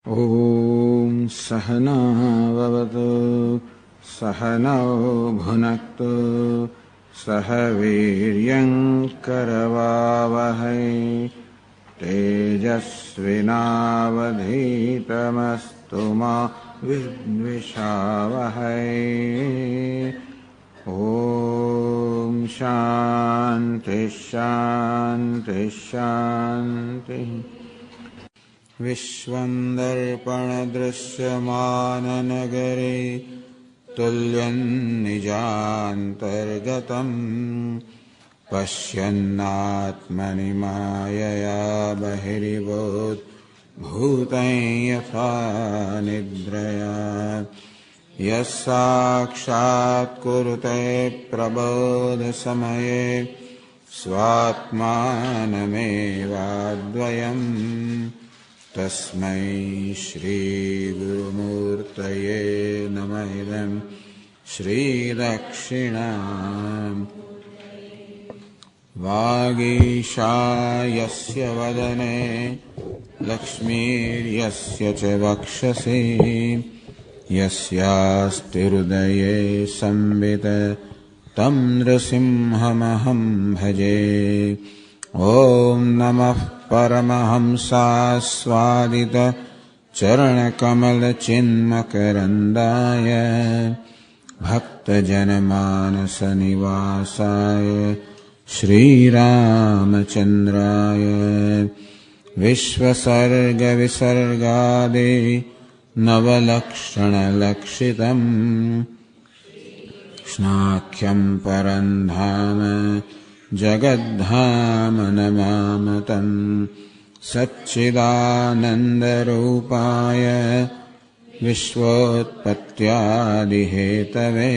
ॐ सहना भवतु सहनौ भुनक्तु सह वीर्यं करवावहै तेजस्विनावधीतमस्तु मा विद्विषावहै। ॐ शान्ति शान्ति शान्तिः। विश्वं दर्पणदृश्यमाननगरे तुल्यं निजान्तर्गतम् पश्यन्नात्मनि मायया बहिर्भूतं यथा निद्रया यः साक्षात् कुरुते प्रबोधसमये स्वात्मानमेवाद्वयम् तस्मै श्रीगुरुमूर्तये नमः। इदं श्रीदक्षिणामूर्तये। वागीशा यस्य वदने लक्ष्मीर्यस्य च वक्षसि यस्यास्ति हृदये संवित् तं नृसिंहमहं भजे। ॐ नमः परमहंसास्वादित चरणकमलचिन्मकरन्दाय भक्तजनमानसनिवासाय श्रीरामचन्द्राय विश्वसर्गविसर्गादि नवलक्षणलक्षितम् कृष्णाख्यं परं धाम जगद्धाम नमामतं सच्चिदानन्दरूपाय विश्वोत्पत्त्यादिहेतवे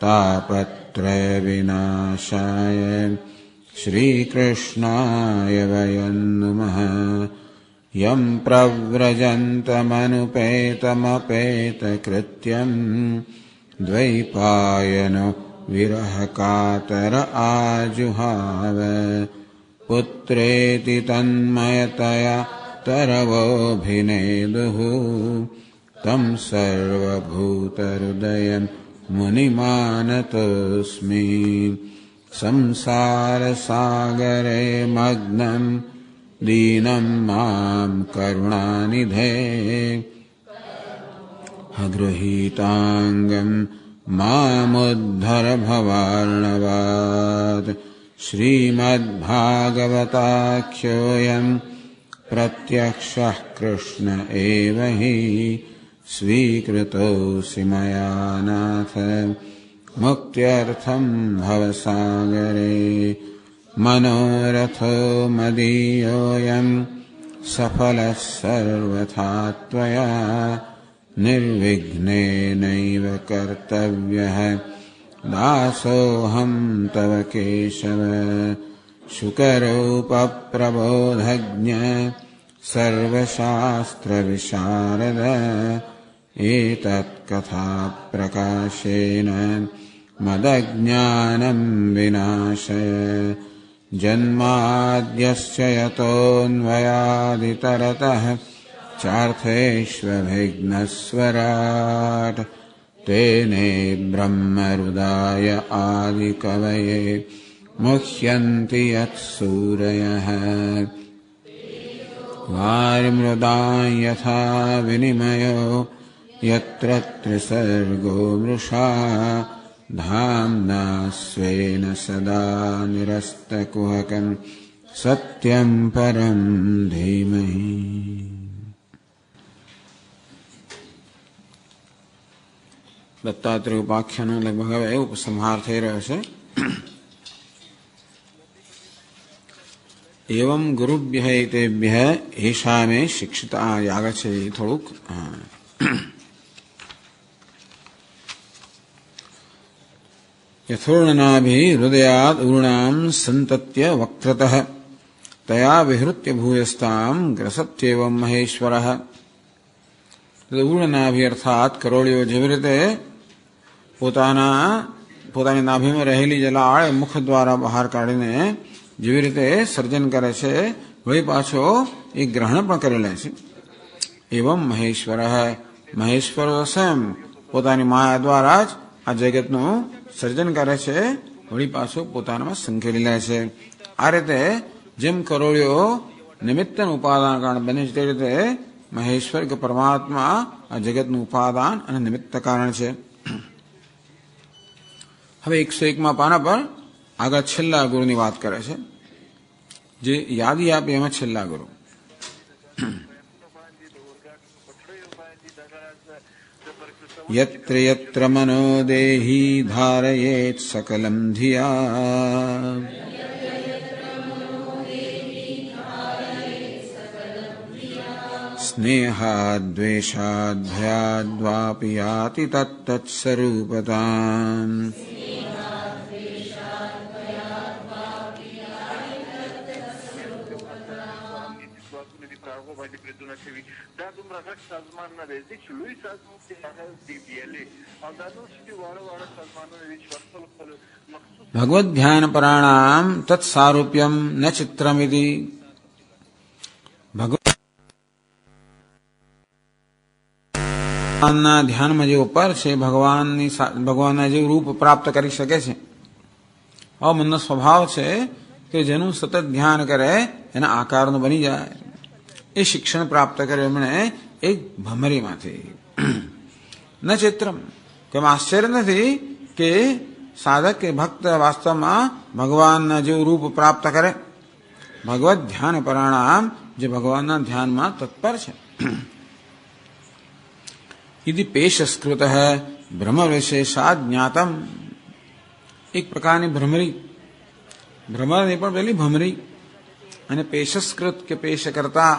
तापत्रयविनाशाय श्रीकृष्णाय वयं नुमः। यं प्रव्रजन्तमनुपेतमपेतकृत्यं द्वैपायनो विरहकातर आजुहाव पुत्रेति तन्मयतया तरवोऽभिनेदुः तं सर्वभूतहृदयं मुनिमानतोऽस्मि। संसारसागरे मग्नं दीनं मां करुणानिधे गृहीताङ्गं मामुद्धर भवार्णवात्। श्रीमद्भागवताख्योऽयं प्रत्यक्षः कृष्ण एव हि स्वीकृतोऽसि मया नाथ मुक्त्यर्थं भवसागरे। मनोरथो मदीयोऽयं सफलः सर्वथा त्वया निर्विघ्नेनैव कर्तव्यः दासोऽहं तव केशव। शुकरूपप्रबोधज्ञ सर्वशास्त्रविशारद एतत्कथाप्रकाशेन मदज्ञानं विनाशय। जन्माद्यस्य यतोऽन्वयादितरतः चार्थेष्वभिघ्नस्वराट् तेने ब्रह्महृदाय आदिकवये मुह्यन्ति यत्सूरयः। वायुर्मृदां यथा विनिमयो यत्र त्रिसर्गो मृषा धाम्ना स्वेन सदा निरस्तकुहकं सत्यं परं धीमहि। दत्तात्रेय उपाख्यानो लगभग હવે ઉપસંહાર થઈ રહ્યો છે। एवं गुरुभ्यः एतेभ्यः एषा मे शिक्षिता याग છે થોડુંક यथोर्णनाभि हृदयात् ऊर्णां सन्तत्य वक्त्रतः तया विहृत्य भूयस्तां ग्रसत्येवं महेश्वरः। ऊर्णनाभि अर्थात करोड़ियो જેવી રીતે પોતાની નાભીમાં રહેલી જલાળ મુખ દ્વારા બહાર કાઢીને જેવી રીતે સર્જન કરે છે વળી પાછો એ ગ્રહણ પણ કરી લે છે। એવમ મહેશ્વર મહેશ્વર સ્વયં પોતાની માયા દ્વારા જ આ જગતનું સર્જન કરે છે, વળી પાછું પોતાનામાં સંકેલી લે છે. આ રીતે જેમ કરોળિયો નિમિત્ત ઉપાદાન કારણ બને છે તે રીતે મહેશ્વર કે પરમાત્મા આ જગતનું ઉપાદાન અને નિમિત્ત કારણ છે. હવે 101માં પાના પર આગળ છેલ્લા ગુરુની વાત કરે છે, જે યાદી આપે એમાં છેલ્લા ગુરુ. યત્ર યત્ર મનો દેહી ધારયેત સકલમ ધિયા સ્નેહાદ દ્વેષાદ ભયાદ વાપિ યાતિ તત્તત્ સ્વરૂપતામ. ભગવદ ધ્યાન પરાણામ તત્સારૂપ્યમ ન ચિત્રમિતિ. ભગવાનના ધ્યાનમાં જે ઉપર છે, ભગવાનના જેવું રૂપ પ્રાપ્ત કરી શકે છે. આવો મનનો સ્વભાવ છે કે જેનું સતત ધ્યાન કરે એના આકારનું બની જાય. એ શિક્ષણ પ્રાપ્ત કરે એમણે એક ભમરીમાંથી. ન ચિત્રમ, કેમ આશ્ચર્ય નથી કે સાધક કે ભક્ત વાસ્તવમાં ભગવાનના જેવું રૂપ પ્રાપ્ત કરે. ભગવદ ધ્યાન પરાણામ, જે ભગવાનના ધ્યાનમાં તત્પર છે. यदि पेशस्कृत है भ्रमर विशेषाद ज्ञातम. એક પ્રકારની ભ્રમરી, ભ્રમર નહીં પણ પેલી ભમરી, અને પેશસ્કૃત કે પેશ કરતા,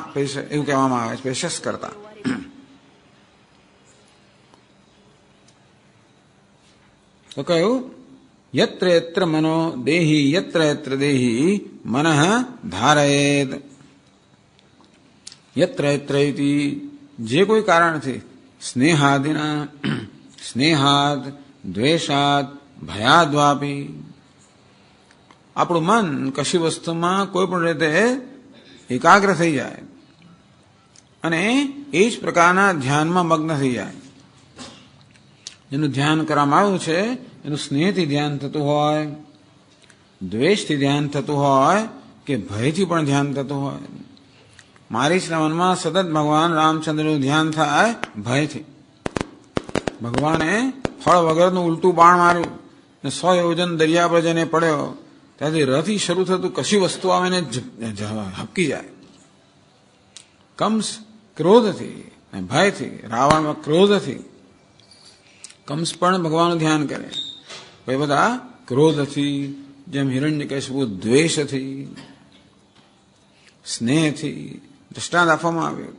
એવું કહેવામાં આવે છે, પેશસ કરતા. તો કહ્યું યત્ર યત્ર મનો દેહી યત્ર યત્ર દેહી મનઃ ધારયેત. યત્ર યત્ર ઇતિ, જે કોઈ કારણથી સ્નેહાદિના, સ્નેહાદ દ્વેષાદ ભયાદ્વાપી, આપણું મન કશી વસ્તુમાં કોઈ પણ રીતે એકાગ્ર થઈ જાય અને એ જ પ્રકારના ધ્યાનમાં મગ્ન થઈ જાય. જેનું ધ્યાન કરવામાં આવ્યું છે એનું સ્નેહથી ધ્યાન થતું હોય, દ્વેષથી ધ્યાન થતું હોય કે ભયથી પણ ધ્યાન થતું હોય. મારીચના મનમાં સતત ભગવાન રામચંદ્રનું ધ્યાન થાય ભયથી. ભગવાને ફળ વગરનું ઉલટું બાણ માર્યું ને 100 યોજન દરિયા પર જઈને પડ્યો, ત્યાંથી રથી શરૂ થતું કશી વસ્તુ આવે ને હપકી જાય. કંસ ક્રોધથી અને ભયથી, રાવણમાં ક્રોધથી, કંસ પણ ભગવાનનું ધ્યાન કરે. એ બધા ક્રોધથી, જેમ હિરણ્યકશિપુ દ્વેષથી, સ્નેહથી દૃષ્ટાંત આપવામાં આવ્યું.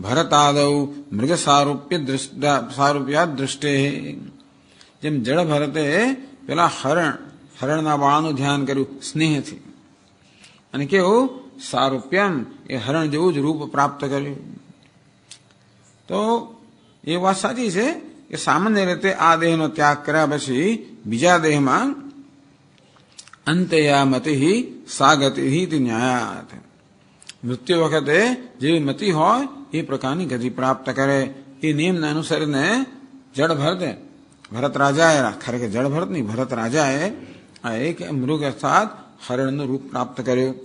ભરતાદૌ મૃગ સારૂપ્યા દૃષ્ટે, જેમ જળ ભરતે પેલા હરણના બાળનું ધ્યાન કર્યું સ્નેહથી, અને કેવું સારૂપ્યમ, એ હરણ જેવું જ રૂપ પ્રાપ્ત કર્યું. તો એ વાત સાચી છે કે સામાન્ય રીતે આ દેહનો ત્યાગ કર્યા પછી બીજા દેહમાં અંતયા મતિ સા ગતિ ન્યાયાત, મૃત્યુ વખતે જેવી મતિ હોય એ પ્રકારની ગતિ પ્રાપ્ત કરે. એ નિયમને અનુસરીને જળ ભરત રાજાએ, ખરેખર જળ ભરત નહીં, ભરત રાજાએ આ એક મૃગ અર્થાત હરણનું રૂપ પ્રાપ્ત કર્યું.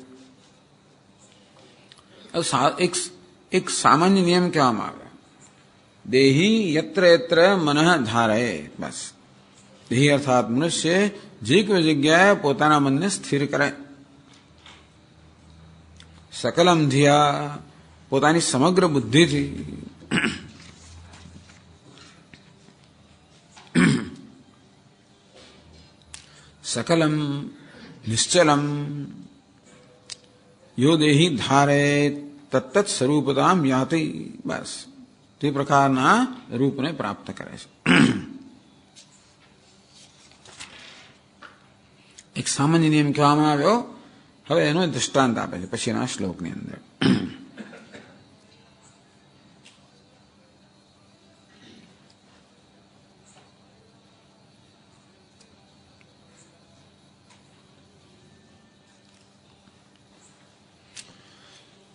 એક સામાન્ય નિયમ કહેવામાં આવે, દેહી યત્ર યત્ર મનઃ ધારયે. બસ, દેહી અર્થાત મનુષ્ય જે કોઈ જગ્યાએ પોતાના મનને સ્થિર કરે. સકલમ ધિયા, પોતાની સમગ્ર બુદ્ધિથી. સકલમ નિશ્ચલમ યો દેહી ધારે તત્ત સ્વરૂપતામ યાતિ. બસ, તે પ્રકારના રૂપને પ્રાપ્ત કરે છે. એક સામાન્ય નિયમ કહેવામાં આવ્યો. હવે એનો દૃષ્ટાંત આપે છે પછીના શ્લોકની અંદર.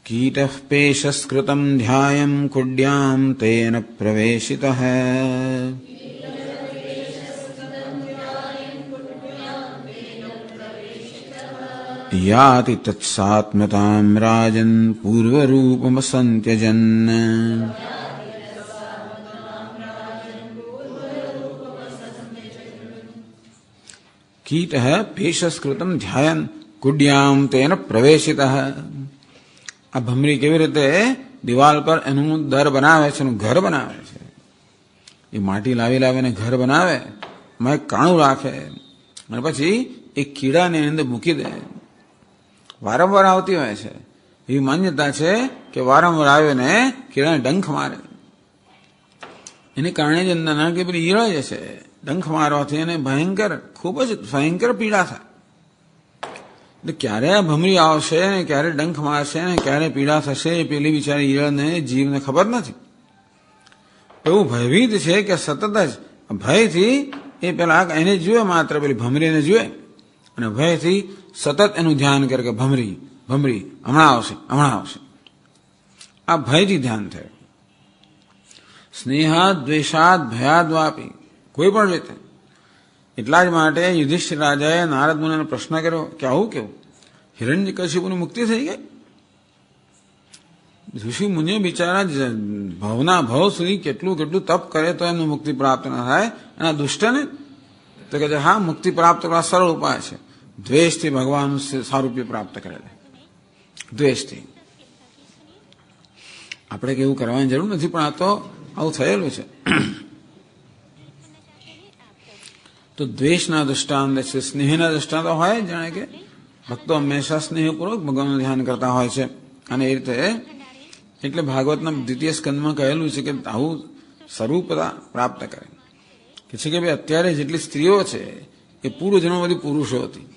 कीटः पेशस्कृतं ध्यायं कुड्यां तेन प्रवेशितः याति तत्सात्मतां राजन् पूर्वरूपमसन्त्यजन् कीटः पेशस्कृतं ध्यायन् कुड्यां तेन प्रवेशितः। આ ભમરી કેવી રીતે દિવાલ પર એનું દર બનાવે છે, એનું ઘર બનાવે છે. એ માટી લાવીને ઘર બનાવે, એમાં એક કાણું રાખે અને પછી એક કીડાને એની અંદર મૂકી દે. વારંવાર આવતી હોય છે. એવી માન્યતા છે કે વારંવાર આવીને કીડાને ડંખ મારે. એને કારણે જ અંદરના કે પેલી ઈયળ જે છે, ડંખ મારવાથી એને ખૂબ જ ભયંકર પીડા થાય. એટલે ક્યારે આ ભમરી આવશે ને ક્યારે ડંખ મારશે ને ક્યારે પીડા થશે એ પેલી બિચારી ઈયળને જીવને ખબર નથી. એવું ભયભીત છે કે સતત જ ભયથી એ પેલા એને જુએ, માત્ર પેલી ભમરીને જુએ અને ભયથી સતત એનું ધ્યાન કરે કે ભમરી ભમરી હમણાં આવશે હમણાં આવશે. આ ભયથી ધ્યાન થાય. સ્નેહાદ દ્વેષાદ ભયાદ્વાપી, કોઈ પણ રીતે. એટલા જ માટે યુધિષ્ઠિર રાજાએ નારદ મુનિને પ્રશ્ન કર્યો કે આવું કેવું, હિરણ્યકશિપુની મુક્તિ થઈ ગઈ? ઋષિ મુનિ બિચારા ભવ સુધી કેટલું તપ કરે તો એમને મુક્તિ પ્રાપ્ત ન થાય. એના દુષ્ટને તો કહે છે હા, મુક્તિ પ્રાપ્ત કરવા સરળ ઉપાય છે, દ્વેષથી ભગવાનનું સારૂપ્ય પ્રાપ્ત કરે. દ્વેષથી આપણે કેવું કરવાની જરૂર નથી, પણ આ તો આવું થયેલું છે. તો દ્વેષના દૃષ્ટાંત છે, સ્નેહના દૃષ્ટાંત હોય, જાણે કે ભક્તો હંમેશા સ્નેહપૂર્વક ભગવાનનું ધ્યાન કરતા હોય છે. અને એ રીતે એટલે ભાગવતના દ્વિતીય સ્કંદમાં કહેલું છે કે આવું સ્વરૂપતા પ્રાપ્ત કરે. કે છે કે ભાઈ અત્યારે જેટલી સ્ત્રીઓ છે એ પૂર્વજન્મમાં બધી પુરુષો હતી.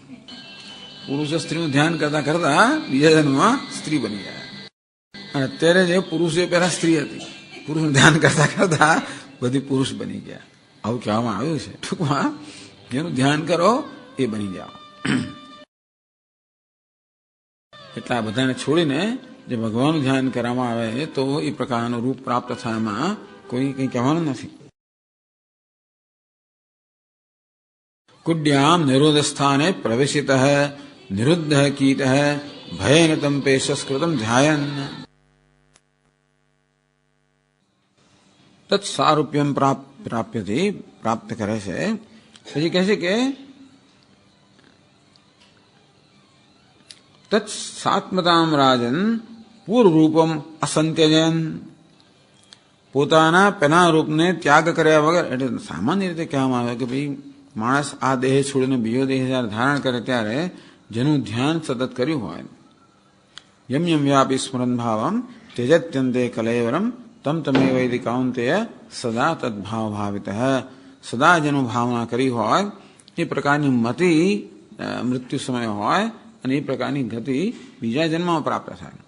પુરુષો સ્ત્રીનું ધ્યાન કરતા કરતા બીજા જન્મમાં સ્ત્રી બની ગયા. અને અત્યારે જે પુરુષો પહેલા સ્ત્રી હતી, પુરુષનું ધ્યાન કરતા કરતા બધી પુરુષ બની ગયા. આવું કહેવામાં આવ્યું છે. ટૂંકમાં જેનું ધ્યાન કરો એ બની જાઓ. એટલે આ બધાને છોડીને જે ભગવાનનું ધ્યાન કરવામાં આવે તો એ પ્રકારનું રૂપ પ્રાપ્ત થવામાં કોઈ કંઈ કહેવાનું નથી. કુડ્યામ નિરોધ સ્થાને પ્રવેશિત નિરુદ્ધ કીટ ભયેન તમ પેશસ્કૃતમ ધ્યાયન તત્સારૂપ્યમ પ્રાપ્યથી પ્રાપ્ત કરે છે. પછી કહે છે કે તત્સાત્મતામ રાજન પૂર્વ રૂપમ અસંત્યજન, પોતાના પેલા રૂપને ત્યાગ કર્યા વગર. એટલે સામાન્ય રીતે કહેવામાં આવે કે ભાઈ માણસ આ દેહ છોડીને બીજો દેહ જયારે ધારણ કરે ત્યારે જેનું ધ્યાન સતત કર્યું હોય, યમ યમ વ્યાપી સ્મરન ભાવમ તેજત્યંતે કલેવરમ તમ તમે વૈદિ કાઉંતેય સદા તદભાવ ભાવિત. સદા જેનું ભાવના કરી હોય એ પ્રકારની મતિ મૃત્યુ સમય હોય અને એ પ્રકારની ગતિ બીજા જન્મમાં પ્રાપ્ત થાય.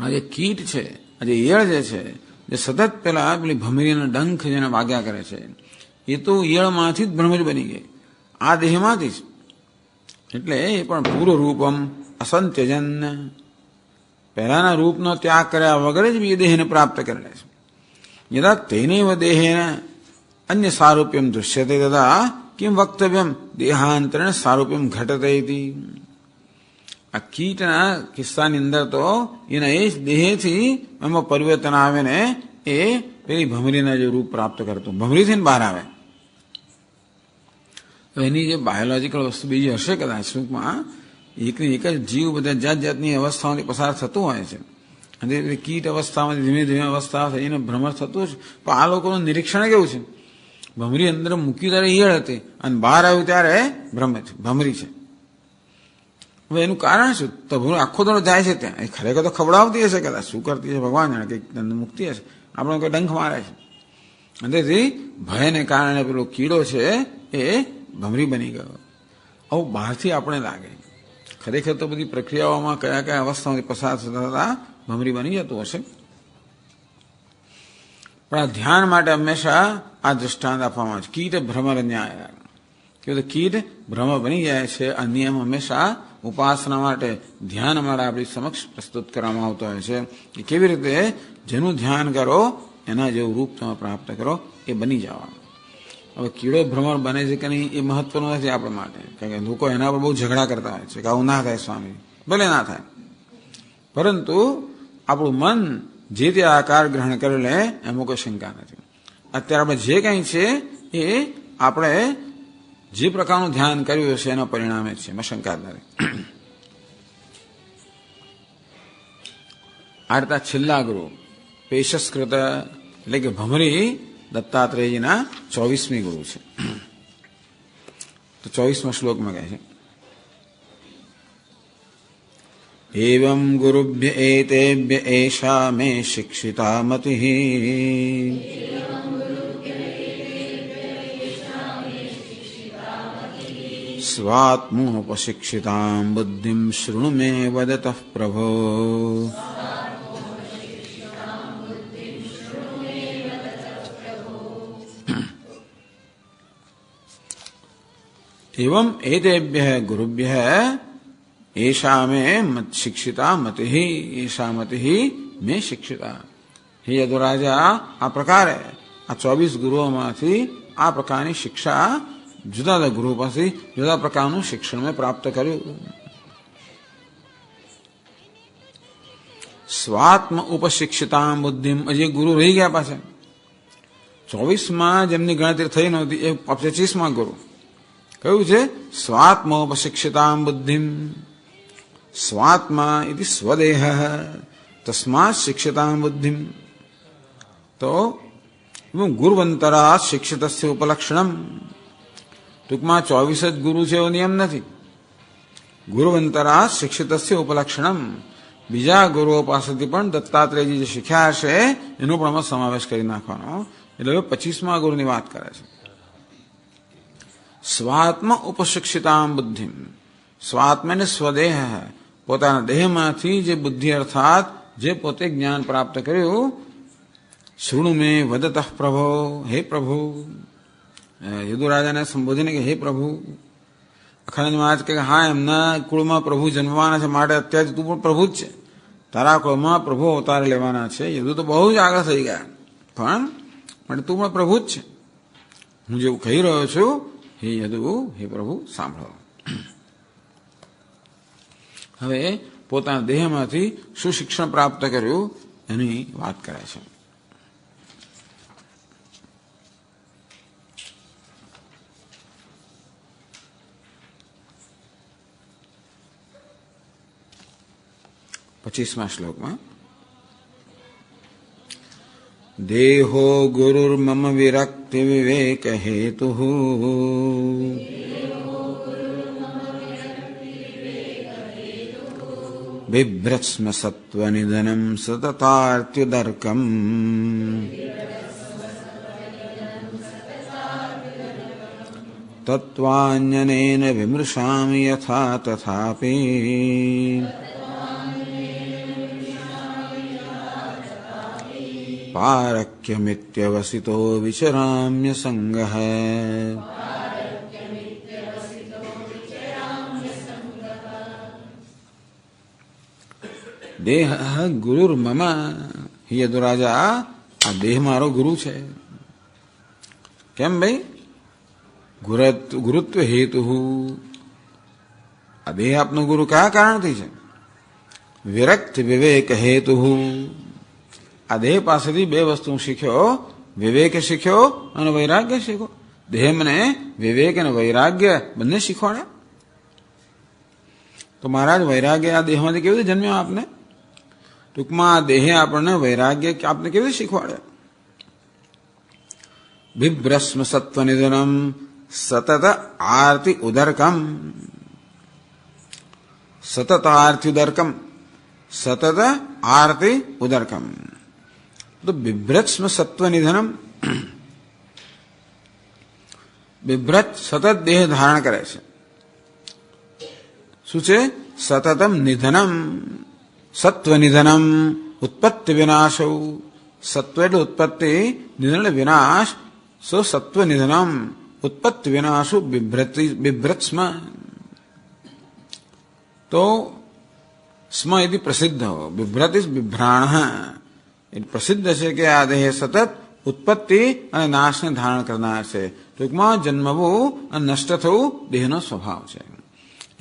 આ જે કીટ છે, આ જે ઈયળ જે છે, જે સતત પેલી ભમરીના ડંખ જેને વાગ્યા કરે છે, એ તો ઈયળમાંથી જ ભ્રમરી બની ગઈ, આ દેહમાંથી જ. એટલે એ પણ પૂર્વ રૂપમ અસંત્યજન, પહેલાના રૂપનો ત્યાગ કર્યા વગર જ એ દેહને પ્રાપ્ત કરે છે. યદા તેનૈવ દેહેન અન્ય સારૂપ્યમ દૃશ્યતે તદા કિમ વક્તવ્યમ દેહાંતરેણ સારૂપ્યમ ઘટતે ઇતિ. આ કીટના કિસ્સાની અંદર તો એના એ જ દેહથી એમાં પરિવર્તન આવે ને એ પેલી ભમરીના જે રૂપ પ્રાપ્ત કરતું, ભમરીથી બહાર આવે. એની જે બાયોલોજીકલ વસ્તુ બીજી હશે કદાચ. ટૂંકમાં એકની એક જ જીવ બધા જાત જાતની અવસ્થાઓથી પસાર થતું હોય છે. અને કીટ અવસ્થામાં ધીમે ધીમે અવસ્થા થઈને ભ્રમર થતું જ. પણ આ લોકોનું નિરીક્ષણ કેવું છે, ભમરી અંદર મૂકી ત્યારે ઈયળ હતી અને બહાર આવ્યું ત્યારે ભમરી છે. હવે એનું કારણ શું? તો ભમરી આખો દડો જાય છે ત્યાં, એ ખરેખર તો ખવડાવતી હશે કદાચ, શું કરતી છે ભગવાન જાણે, કંઈક મુક્તિ હશે, આપણને કોઈ ડંખ મારે છે. અને તેથી ભયને કારણે પેલો કીડો છે એ ભમરી બની ગયો. આવું બહારથી આપણે લાગે, ખરેખર તો બધી પ્રક્રિયાઓમાં કયા કયા અવસ્થાઓથી પસાર થતા ભમરી બની જતું હશે. પણ આ ધ્યાન માટે હંમેશા આ દૃષ્ટાંત આપવામાં આવે છે. કીટ ભ્રમર ન્યાય, કે કીટ ભ્રમર બની જાય છે. આ નિયમ હંમેશા ઉપાસના માટે ધ્યાન માટે આપણી સમક્ષ પ્રસ્તુત કરવામાં આવતો હોય છે કે કેવી રીતે જેનું ધ્યાન કરો એના જેવું રૂપ તમે પ્રાપ્ત કરો એ બની જવાનું. હવે કીડો ભ્રમર બને છે કે નહીં એ મહત્વનું નથી આપણા માટે, કારણ કે લોકો એના પર બહુ ઝઘડા કરતા હોય છે કે આવું ના થાય સ્વામી, ભલે ના થાય, પરંતુ આપણું મન જે તે આકાર ગ્રહણ કરી લે એમાં કોઈ શંકા નથી. અત્યારે આપણે જે કંઈ છે એ આપણે જે પ્રકારનું ધ્યાન કર્યું હશે એના પરિણામે છે, એમાં શંકા નથી. આ રીતે છેલ્લા ગુરુ પેશસ્કૃત એટલે કે ભમરી દત્તાત્રેયજીના 24મી ગુરુ છે. તો 24મા શ્લોકમાં કહે છે, એવં ગુરુભ્ય એતેભ્ય એષા મે શિક્ષિતા મતિઃ સ્વાત્મોપશિક્ષિતાં બુદ્ધિં શૃણુ મે વદતઃ પ્રભો. एवं एतेभ्यः गुरुभ्यः एषा मे शिक्षिता मतिः एषा मतिः मे शिक्षिता. हे यदुराजा, આ પ્રકારે આ 24 ગુરુઓમાંથી આ પ્રકારની શિક્ષા જુદા જુદા ગુરુ પાસેથી જુદા પ્રકારનું શિક્ષણ મેં પ્રાપ્ત કર્યું. સ્વાત્મ ઉપશિક્ષિતા બુદ્ધિમ, હજી ગુરુ રહી ગયા પાછા 24માં જેમની ગણતરી થઈ નહોતી એ 25મા ગુરુ કયું છે? સ્વાત્મોપશિક્ષિતા બુદ્ધિમ. સ્વાત્મા ઇતિ સ્વદેહ તસ્માત શિક્ષિતા બુદ્ધિમ. તો ગુરુવંતરા શિક્ષિતસ્ય ઉપલક્ષણમ. ટૂંકમાં 24 જ ગુરુ છે એવો નિયમ નથી. ગુરુવંતરા શિક્ષિતસ્ય ઉપલક્ષણમ, બીજા ગુરુઓ પાસેથી પણ દત્તાત્રેયજી જે શીખ્યા હશે એનો પણ આમાં સમાવેશ કરી નાખવાનો. એટલે 25મા ગુરુની વાત કરે છે. સ્વાત્મ ઉપશિક્ષિતા બુદ્ધિ, સ્વાત્મ ને સ્વદેહ, પોતાના દેહમાંથી જે બુદ્ધિ અર્થાત જે પોતે જ્ઞાન પ્રાપ્ત કર્યું. શૃણુ મે વદતઃ પ્રભો, હે પ્રભુ. યદુરાજાને સંબોધીને કે હે પ્રભુ. અખંડ મહારાજ કે હા, એમના કુળમાં પ્રભુ જન્મવાના છે માટે અત્યારે તું પણ પ્રભુ જ છે, તારા કુળમાં પ્રભુ અવતાર લેવાના છે. યદુ તો બહુ જ આગળ થઈ ગયા, પણ માટે તું પણ પ્રભુ જ છે. હું જેવું કહી રહ્યો છું હે યદુ, હે પ્રભુ સાંભળો. હવે પોતાના દેહમાંથી શું શિક્ષણ પ્રાપ્ત કર્યું એની વાત કરે છે. પચીસમા શ્લોકમાં દેહો ગુરુર્મમ વિરક્તિ વિવેક હેતુ બિભ્રત્સ્મ સત્વનિધનમ સતતાર્ત્યુદર્કમ તત્વાન્યનેન વિમૃશામિ યથા તથાપી પારક્યમિત્યવસિતો વિચરામ્ય સંગઃ. દેહ ગુરુર્મમ, હે યદુરાજા, આ દેહ મારો ગુરુ છે. કેમ ભાઈ? ગુરુત્વ હેતુ, આ દેહ આપનો ગુરુ કયા કારણથી છે? વિરક્ત વિવેક હેતુ, આ દેહ પાસેથી બે વસ્તુ શીખ્યો, વિવેક શીખ્યો અને વૈરાગ્ય શીખ્યો. દેહ મને વિવેક અને વૈરાગ્ય બંને શીખવાડ્યા. તો મહારાજ, વૈરાગ્ય આ દેહમાંથી કેવી રીતે જન્મ્યો આપને? ટૂંકમાં આ દેહે આપણને વૈરાગ્ય આપને કેવી રીતે શીખવાડ્યા? બિભ્રસ્મ સત્વનિધનમ સતત આરતિ ઉદરકમ. સતત આરતિ ઉદરકમ, સતત આરતિ ઉદરકમ. તો બિભ્રત્સ્મ સત્વનિધનમ, બિભ્રત સતત દેહ ધારણ કરે છે. શું છે? સતતમ નિધનમ, સત્વનિધનમ ઉત્પત્તિ વિનાશો. સત્વ એટલે ઉત્પત્તિ, નિધન એટલે વિનાશ. સો સત્વનિધનમ ઉત્પત્તિ વિનાશો બિભ્રત્સ્મ. તો સ્મ ઇતિ પ્રસિદ્ધ બિભ્રતિસ બિભ્રાણ એ પ્રસિદ્ધ છે કે આ દેહ સતત ઉત્પત્તિ અને નાશને ધારણ કરનાર છે. ટૂંકમાં જન્મવું અને નષ્ટ થવું દેહનો સ્વભાવ છે.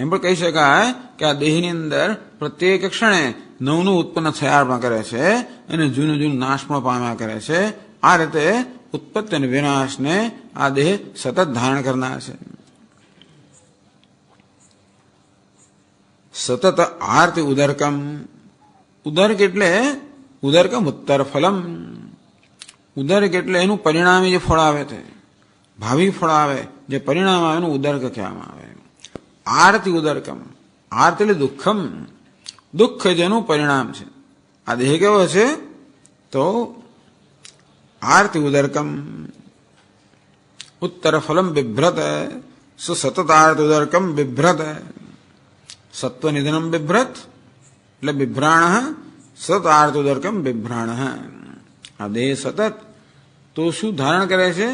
એમ પણ કહી શકાય કે આ દેહની અંદર પ્રત્યેક ક્ષણે નવું ઉત્પન્ન થયા પણ કરે છે અને જૂનું જૂનું નાશ પણ પામ્યા કરે છે. આ રીતે ઉત્પત્તિ અને વિનાશને આ દેહ સતત ધારણ કરનાર છે. સતત આર્તિ ઉદરકમ, ઉદર્ક એટલે ઉદરકમ ઉત્તર ફલમ, ઉદર્ક એટલે એનું પરિણામી જે ફળ આવે છે, ભાવિ ફળ આવે જે પરિણામ આવે એનું ઉદર્ક કહેવામાં આવે. આરતી ઉદરકમ, આર્ત એટલે દુઃખમ, દુઃખ જેનું પરિણામ છે. આ દેહ કેવો છે તો આરતી ઉદરકમ ઉત્તર ફલમ બિભ્રત, સતત આર્ત ઉદરકમ બિભ્રત, સત્વ નિધનમ બિભ્રત એટલે બિભ્રાણ, સત આર્ત ઉદરકમ બિભ્રાણ. આ દેહ સતત તો શું ધારણ કરે છે,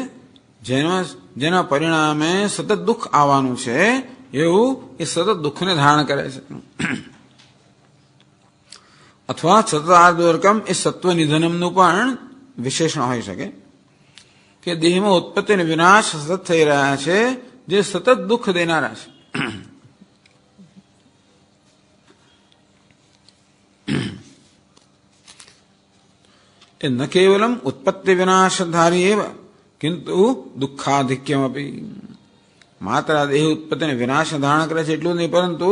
જેના પરિણામે સતત દુઃખ આવવાનું છે એવું એ સતત દુઃખને ધારણ કરે છે. અથવા સતત આર્ત ઉદરકમ એ સત્વ નિધનમનું પણ વિશેષણ હોઈ શકે કે દેહમાં ઉત્પત્તિ અને વિનાશ સતત થઈ રહ્યા છે જે સતત દુઃખ દેનારા છે. એ ન કેવલમ ઉત્પત્તિ વિનાશધારી એવ કિંતુ દુઃખાધિક્યમપી, માત્ર દેહ ઉત્પત્તિ અને વિનાશ ધારણ કરે છે એટલું નહીં, પરંતુ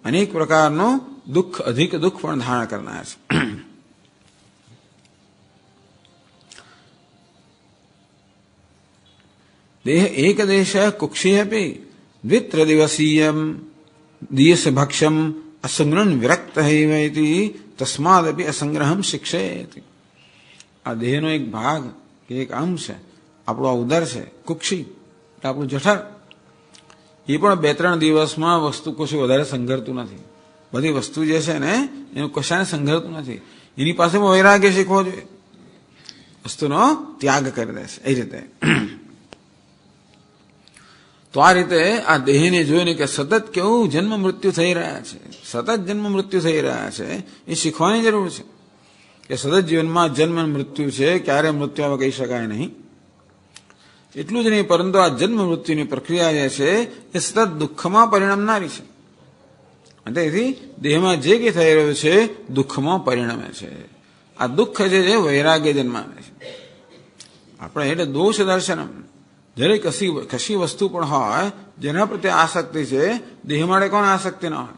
અનેક પ્રકારનું દુઃખ, અધિક દુઃખ પણ ધારણ કરનાર છે. દેહ એક દેશ કુક્ષી અપી દ્વિત્ર દિવસીયમ દિયસ ભક્ષમ અસંગ્રહન વિરક્ત હૈવૈતિ તસ્માદપી અસંગ્રહમ શિક્ષેતિ. આ દેહનો એક ભાગ કે એક અંશ છે, આપણો આ ઉદર છે, કુક્ષી એટલે આપણું જઠર, એ પણ 2-3 દિવસમાં વસ્તુ કશું વધારે સંઘરતું નથી. બધી વસ્તુ જે છે ને એનું કશાને સંઘરતું નથી. એની પાસે વૈરાગ્ય શીખવો જોઈએ, વસ્તુનો ત્યાગ કરી દે છે એ રીતે. તો આ રીતે આ દેહને જોઈને કે સતત કેવું જન્મ મૃત્યુ થઈ રહ્યા છે, સતત જન્મ મૃત્યુ થઈ રહ્યા છે, એ શીખવાની જરૂર છે કે સતત જીવનમાં જન્મ મૃત્યુ છે, ક્યારે મૃત્યુ આવે કહી શકાય નહીં. એટલું જ નહીં, પરંતુ આ જન્મ મૃત્યુની પ્રક્રિયા જે છે એ સતત દુઃખમાં પરિણમનારી છે. તેથી દેહમાં જે કંઈ થઈ રહ્યું છે દુઃખમાં પરિણમે છે. આ દુઃખ જે છે વૈરાગ્ય જન્માવે છે. આપણે એટલે દોષ દર્શનમ, જ્યારે કશી વસ્તુ પણ હોય જેના પ્રત્યે આસક્તિ છે, દેહ માટે કોણ આસક્તિ ન હોય,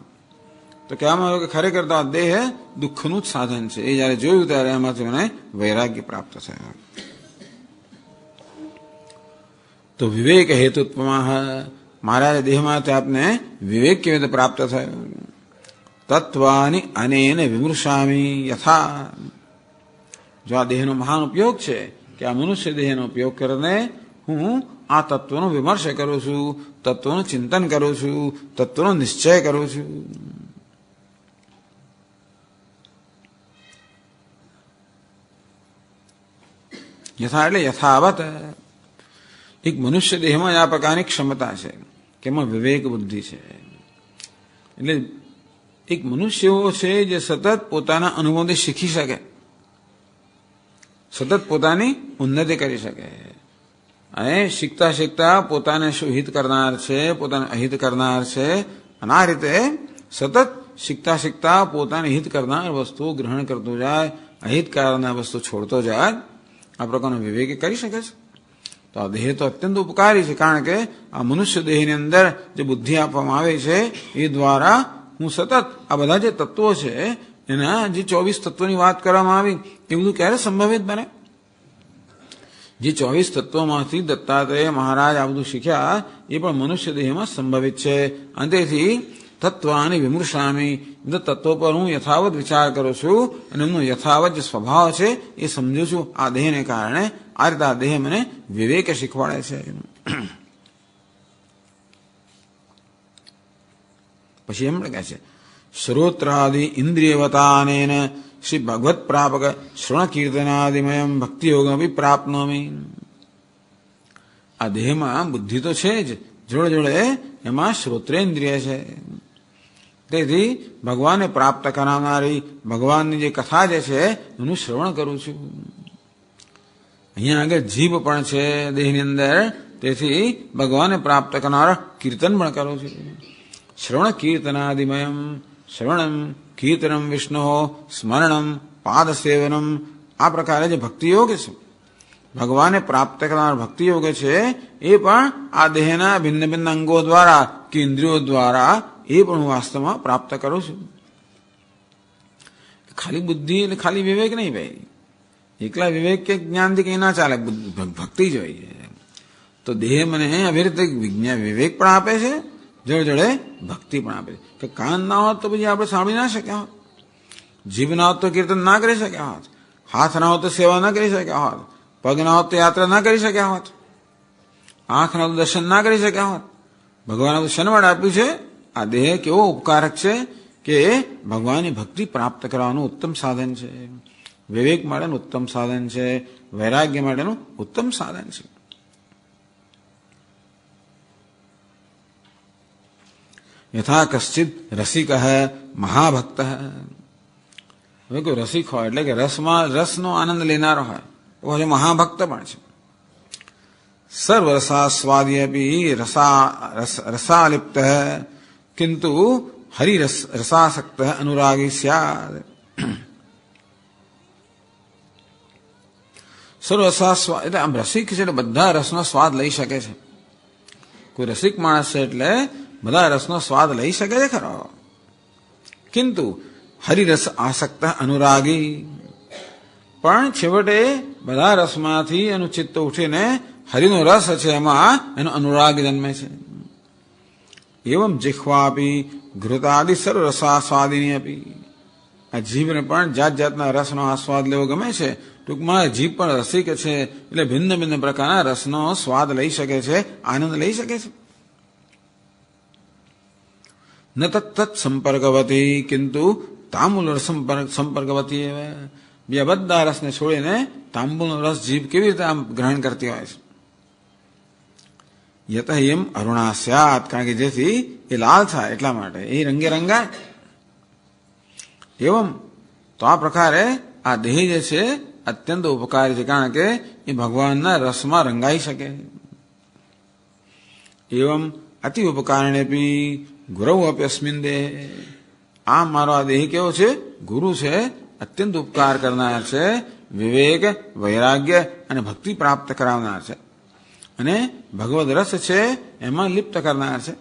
તો કહેવામાં આવ્યું કે ખરેખર તો આ દેહ દુઃખનું જ સાધન છે. એ જયારે જોયું ત્યારે એમાંથી મને વૈરાગ્ય પ્રાપ્ત થયો. તો વિવેક હેતુત્વમાં મારા દેહમાંથી આપને વિવેક કેવી રીતે પ્રાપ્ત થયો. તત્વાની અનેન વિમૃશામી યથા, જો આ દેહનો મહાન ઉપયોગ છે કે આ મનુષ્ય દેહનો ઉપયોગ કરીને હું આ તત્વનો વિમર્શ કરું છું, તત્વનું ચિંતન કરું છું, તત્વનો નિશ્ચય કરું છું. યથા એટલે યથાવત. એક મનુષ્ય દેહમાં આ પ્રકારની ક્ષમતા છે કે એમાં વિવેક બુદ્ધિ છે. એટલે એક મનુષ્ય એવો છે જે સતત પોતાના અનુભવથી શીખી શકે, સતત પોતાની ઉન્નતિ કરી શકે, અને શીખતા શીખતા પોતાને શું હિત કરનાર છે, પોતાને અહિત કરનાર છે, અને આ રીતે સતત શીખતા શીખતા પોતાને હિત કરનાર વસ્તુ ગ્રહણ કરતો જાય, અહિત કરનાર વસ્તુ છોડતો જાય. આ પ્રકારનો વિવેક કરી શકે છે. તો આ દેહ તો અત્યંત ઉપકારી છે, કારણ કે આ મનુષ્ય દેહની અંદર જે બુદ્ધિ આપવામાં આવે છે એ દ્વારા હું સતત આ બધા જે તત્વો છે એના જે 24 તત્વોની વાત કરવામાં આવી એ બધું ક્યારે સંભવિત બને. જે 24 તત્વોમાંથી દત્તાત્રેય મહારાજ આ બધું શીખ્યા એ પણ મનુષ્ય દેહમાં સંભવિત છે. અને તેથી તત્વાની વિમૃશામી, તત્વો પર હું યથાવત વિચાર કરું છું અને એમનો યથાવત જે સ્વભાવ છે એ સમજું છું આ દેહને કારણે. આ રીતે આ દેહ મને વિવેક શીખવાડે છે. પછી એમ કહે છે શ્રોત્રાદિ ઇન્દ્રિયવતાનેન શ્રી ભગવત પ્રાપક શ્રવણ કીર્તનાદિમયમ ભક્તિ યોગમ પ્રાપ્નોમી. આ દેહમાં બુદ્ધિ તો છે જ, જોડે જોડે એમાં શ્રોત્રેન્દ્રિય છે. તેથી ભગવાનને પ્રાપ્ત કરાવનારી ભગવાનની જે કથા જે છે એનું શ્રવણ કરું છું. અહીંયા આગળ જીભ પણ છે દેહની અંદર, તેથી ભગવાનને પ્રાપ્ત કરનાર કીર્તન પણ કરું છું. શ્રવણ કીર્તનાદિમયમ શ્રવણમ કીર્તનમ વિષ્ણુ સ્મરણમ પાદસેવનમ, આ પ્રકારે જે ભક્તિયોગ છે, ભગવાનને પ્રાપ્ત કરનાર ભક્તિયોગ છે, એ પણ આ દેહના ભિન્ન ભિન્ન અંગો દ્વારા કે ઇન્દ્રિયો દ્વારા એ પણ હું વાસ્તવમાં પ્રાપ્ત કરું છું. ખાલી બુદ્ધિ એટલે ખાલી વિવેક નહીં ભાઈ, એકલા વિવેક કે જ્ઞાનથી કંઈ ના ચાલે, ભક્તિ જોઈએ. તો દેહ મને આવી રીતે વિજ્ઞાન વિવેક પણ આપે છે, જોડે જોડે ભક્તિ પણ આપે છે. કે કાન ના હોત તો પછી આપણે સાંભળી ના શક્યા હોત, જીભ ના હોત તો કીર્તન ના કરી શક્યા હોત, હાથ ના હોત તો સેવા ના કરી શક્યા હોત, પગ ના હોત તો યાત્રા ના કરી શક્યા હોત, આંખ ના હોત તો દર્શન ના કરી શક્યા હોત. ભગવાને તો શનવાડ આપ્યું છે. આ દેહ કેવો ઉપકારક છે કે ભગવાનની ભક્તિ પ્રાપ્ત કરવાનું ઉત્તમ સાધન છે, વિવેક માટેનું ઉત્તમ સાધન છે, વૈરાગ્ય માટેનું ઉત્તમ સાધન છે. યથા કશ્ચિત રસિક મહાભક્ત, હવે કોઈ રસિક હોય એટલે કે રસનો આનંદ લેનારો હોય તો હજુ મહાભક્ત પણ છે. સર્વરસાસ્વાદી અપી રસાલિપ્ત કિંતુ હરિરસાસક્ત અનુરાગી સ્યાદ. સર્વરસાસ્વાદ એટલે આમ રસિક છે એટલે બધા રસનો સ્વાદ લઈ શકે છે. કોઈ રસિક માણસ છે એટલે બધા રસનો સ્વાદ લઈ શકે છે ખરો, કિંતુ હરિરસ આસક્ત અનુરાગી, પણ છેવટે બધા રસમાંથી એનું ચિત્ત ઉઠીને હરિનો રસ છે એમાં એનો અનુરાગ જન્મે છે. એવમ જીહ્વાપી ઘૃતાદિ સર્વ રસાસ્વાદિની અપી, આ જીભને પણ જાત જાતના રસનો આસ્વાદ લેવો ગમે છે. ટૂંકમાં જીભ પણ રસિક છે એટલે ભિન્ન ભિન્ન પ્રકારના રસનો સ્વાદ લઈ શકે છે, આનંદ લઈ શકે છે. ન તત્ સંપર્કવતી કિંતુ તાંબુલ સંપર્કવતી, બીજા બધા રસને છોડીને તાંબુલનો રસ જીભ કેવી રીતે આમ ગ્રહણ કરતી હોય છે. યત એમ અરુણા સ્યાત, કારણ કે જેથી એ લાલ થાય એટલા માટે, એ રંગે રંગાય. એવમ તો આ પ્રકારે આ દેહ જે છે અત્યંત ઉપકારી છે, કારણ કે એ ભગવાનના રસમાં રંગાઈ શકે. એવમ અતિ ઉપકારણે બી ગુરુ અપ્યસ્મિન દેહ, આ મારો આ દેહ કેવો છે, ગુરુ છે, અત્યંત ઉપકાર કરનાર છે, વિવેક વૈરાગ્ય અને ભક્તિ પ્રાપ્ત કરાવનાર છે, અને ભગવદ રસ છે એમાં લિપ્ત કરનાર છે.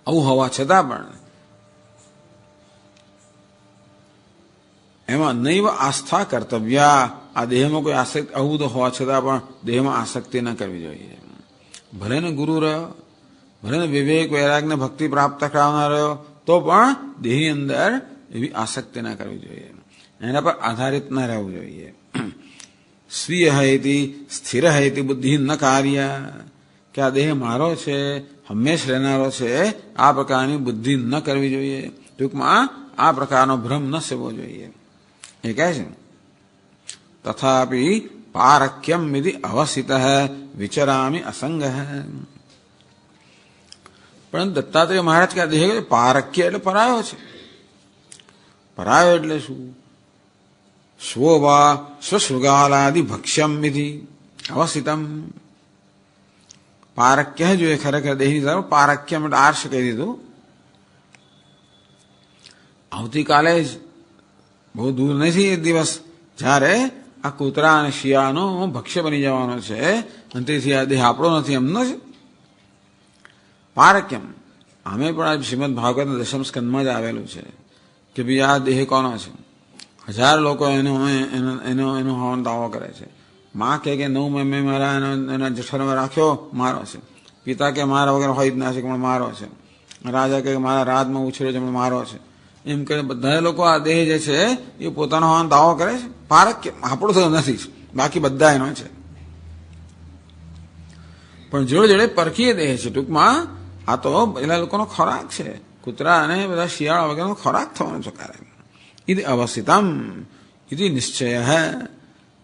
આવું હોવા છતાં પણ એમાં નૈવ આસ્થા કર્તવ્યા, આ દેહમાં કોઈ આસક્તિ, આવું તો હોવા છતાં પણ દેહમાં આસક્તિ ન કરવી જોઈએ. ભલે ને ગુરુ રહ્યો, ભલે ને વિવેક વૈરાગ્ય ભક્તિ પ્રાપ્ત કરાવનાર રહ્યો, તો પણ દેહની અંદર એવી આસક્તિ ન કરવી જોઈએ, એના પર આધારિત ન રહેવું જોઈએ. સ્વીય હૈતી સ્થિર હૈતી બુદ્ધિ ન કાર્ય, કે આ દેહ મારો છે, હંમેશ રહેનારો છે, આ પ્રકારની બુદ્ધિ ન કરવી જોઈએ. ટૂંકમાં આ પ્રકારનો ભ્રમ ન સેવવો જોઈએ. એ કહે છે તથાપિ પારક્યમ વિધિ અવસિત વિચરામી અસંગ. પણ દત્તાત્રેય મહારાજ કે દેહ પારક્ય એટલે પરાયો છે. પરાયો એટલે શું? સ્વવા સ્વસૃગાલાદિ ભક્ષ્યમ વિધિ અવસિતમ. પારક્ય જોઈએ ખરેખર દેહની તરફ, પારક્ય એટલે આર્ષ કહી દીધું. આવતીકાલે જ બહુ દૂર નથી એ દિવસ જ્યારે આ કૂતરા અને શિયાળનો ભક્ષ્ય બની જવાનો છે, અને તેથી આ દેહ આપણો નથી એમનો છે. પારક્યમ અમે પણ આ શ્રીમદ ભાગવતના દશમ સ્કંદમાં જ આવેલું છે કે ભાઈ આ દેહ કોનો છે. 1000 લોકો એનો હોવાનો દાવો કરે છે. માં કે 9 મેં મારા એના જઠરમાં રાખ્યો, મારો છે. પિતા કે મારા વગર હોય જ ના છે, પણ મારો છે. રાજા કે મારા રાજમાં ઉછેર્યો છે, પણ મારો છે. એમ કરીને બધા લોકો આ દેહ જે છે એ પોતાનો હોવાનો દાવો કરે છે. પારક્ય આપણો તો નથી, બાકી બધા એનો છે. પણ જોડે જોડે પરકીય દેહ છે. ટૂંકમાં આ તો પેલા લોકોનો ખોરાક છે, કૂતરા અને બધા શિયાળા વગેરેનો ખોરાક થવાનો છે. કારણ ઇતિ અવસ્થિતમ ઇતિ નિશ્ચય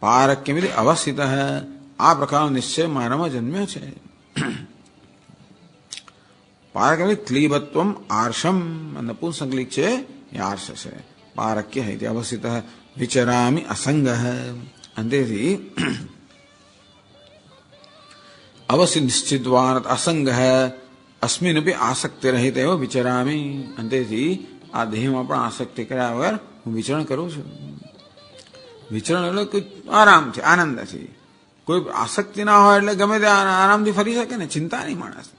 પારક્યમ ઇતિ અવસ્થિત, આ પ્રકારનો નિશ્ચય મારામાં જન્મ્યો છે. પારક એટલે ક્લીબત્વમ આર્ષમ, નપુંસકલિંગ છે એ આર્ષ છે. પારક્ય ઇતિ અવસ્થિત વિચરામી અસંગ. અંતેથી અવસ્થિત નિશ્ચિતવાન અસંગ અસ્મિન અપી આસક્તિ રહિત એવ વિચરામી. અંતેથી આ દેહમાં પણ આસક્તિ કર્યા વગર હું વિચરણ કરું છું. વિચરણ એટલે કોઈ આરામથી, આનંદથી, કોઈ આસક્તિ ના હોય એટલે ગમે તે આરામથી ફરી શકે ને, ચિંતા નહીં માણસ.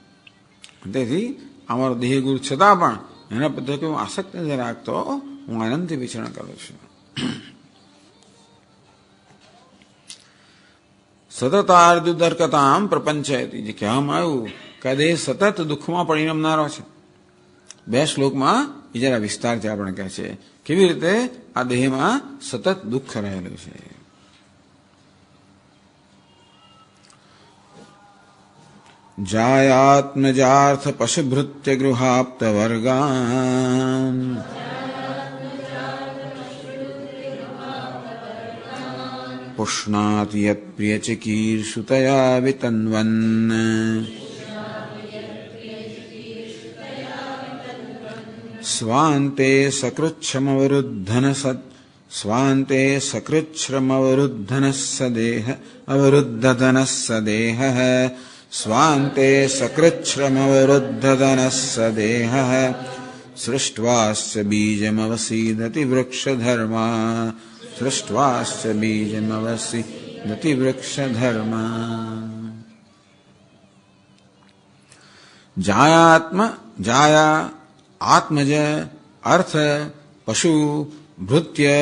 તેથી અમારો દેહ ગુરુ છતાં પણ એના પ્રત્યે હું આસક્તિ નથી રાખતો, હું આનંદથી વિચરણ કરું છું. સતતાર્દુદર્કતામ પ્રપંચયતિ, જે કહેવામાં આવ્યું કે આ દેહ સતત દુઃખમાં પરિણમનારો છે. 2 શ્લોકમાં એ જરા વિસ્તારથી આપણે કહે છે કેવી રીતે આ દેહમાં સતત દુઃખ રહેલું છે. જાયાત્મજાર્થ પશુભૃત્ય ગૃહાપ્ત વર્ગાન પુષ્ણાતિ યત પ્રિય ચિકીર્ષુતયા વિતન્વન સ્વાંતે સકૃચ્છ્રમવરુદ્ધન સદેહ અવરુદ્ધધન સદેહ સ્વાંતે સકૃચ્છ્રમવરુદ્ધધન સદેહ સૃષ્ટ્વાસ્ય બીજમવસીદતિ વૃક્ષધર્મા સૃષ્ટ્વાસ્ય બીજમવસીદતિ વૃક્ષધર્મા. જાયા આત્મજ અર્થ પશુ ભૃત્ય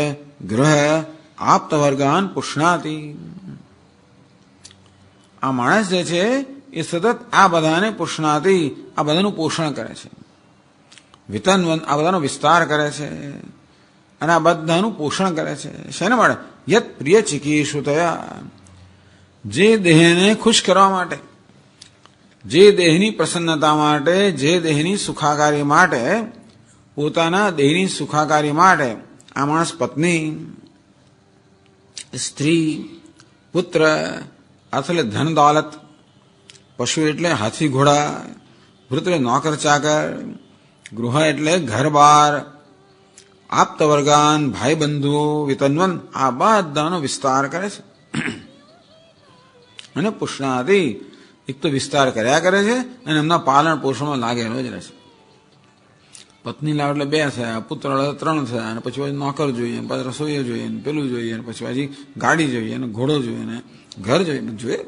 ગૃહ આપ્તવર્ગાન પુષ્ણાતિ. આ માણસ જે છે એ સતત આ બધાને પુષ્ણાતિ, આ બધાનું પોષણ કરે છે. વિતન્વન, આ બધાનો વિસ્તાર કરે છે અને આ બધાનું પોષણ કરે છે. શેને માટે? યત પ્રિય ચિકીર્ષુતયા, જે દેહને ખુશ કરવા માટે, જે દેહની પ્રસન્નતા માટે, જે દેહની સુખાકારી માટે, પોતાના દેહની સુખાકારી માટે આ માણસ પત્ની, સ્ત્રી, પુત્ર, એટલે ધન દોલત, પશુ એટલે હાથી ઘોડા, વૃત્ત એટલે નોકર ચાકર, ગૃહ એટલે ઘર બાર, આપ્તવર્ગાન ભાઈ બંધુઓ, વિતન્વન, આ બધાનો વિસ્તાર કરે છે. અને પુષ્ણાતિ, એક તો વિસ્તાર કર્યા કરે છે અને એમના પાલન પોષણમાં લાગેલો જ રહે છે. પત્ની લાવ એટલે 2 થયા, પુત્ર 3 થયા, અને પછી નોકર જોઈએ, પછી રસોઈઓ જોઈએ, પેલું જોઈએ, પછી હજી ગાડી જોઈએ, ઘોડો જોઈએ, ને ઘર જોઈએ.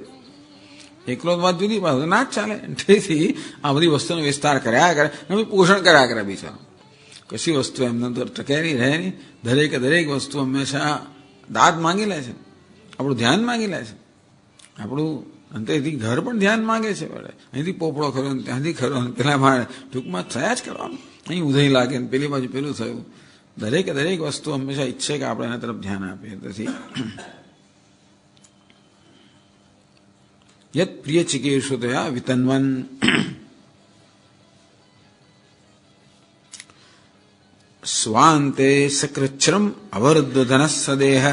એકલો વાત જુદી પાછું ના જ ચાલે. તેથી આ બધી વસ્તુનો વિસ્તાર કર્યા કરે, પોષણ કર્યા કરે. બિચારો કશી વસ્તુ એમને તો ટકેરી રહે નહીં. દરેક વસ્તુ હંમેશા દાદ માંગી લે છે, આપણું ધ્યાન માંગી લે છે, આપણું. અંતેથી ઘર પણ ધ્યાન માંગે છે. વળે અહીંથી પોપડો ખરો ને ત્યાંથી ખરો ને પેલા માળે, ટૂંકમાં થયા જ કરવાનું. અહીં ઉધઈ લાગે ને પેલી બાજુ પેલું થયું. દરેક વસ્તુ હંમેશા ઈચ્છે કે આપણે એના તરફ ધ્યાન આપીએ. તેથી યત પ્રિય ચિકીર્ષુતયા વિતન્વન. સ્વાંતે સકૃચ્છ્રમ અવરુદ્ધધન સદેહ.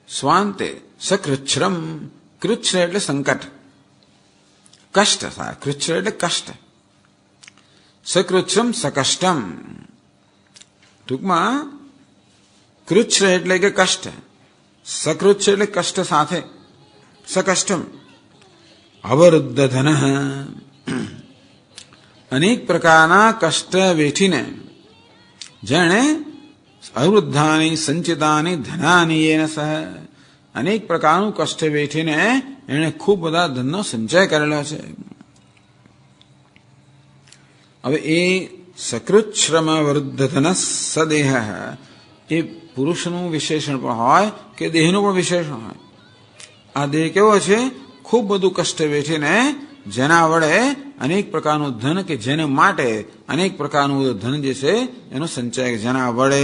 સ્વાંતે સકૃચ્છ્રમ, કૃચ્છ એટલે સંકટ, કષ્ટ થાય. કૃચ્છ એટલે કષ્ટ. સકૃચ્છ્રમ સકષ્ટમ, ટૂંકમાં કૃચ્છ એટલે કે કષ્ટ, સકૃચ્છ એટલે કષ્ટ સાથે, સકષ્ટમ. અવરુદ્ધ ધન, અનેક પ્રકારના કષ્ટ વેઠીને, જેણે અવૃદ્ધાની સંચિતાની ધનાની એન સહ, અનેક પ્રકારનું કષ્ટ વેઠીને એણે ખૂબ બધા ધનનો સંચય કરેલો છે. હવે એ સકૃચ્છ્રમ વૃદ્ધ ધન સદેહ, એ પુરુષનું વિશેષણ પણ હોય કે દેહનું પણ વિશેષણ હોય. આ દેહ કેવો છે? ખૂબ બધું કષ્ટ વેઠીને જેના વડે અનેક પ્રકારનું ધન, કે જેને માટે અનેક પ્રકારનું ધન જે છે એનો સંચય, જેના વડે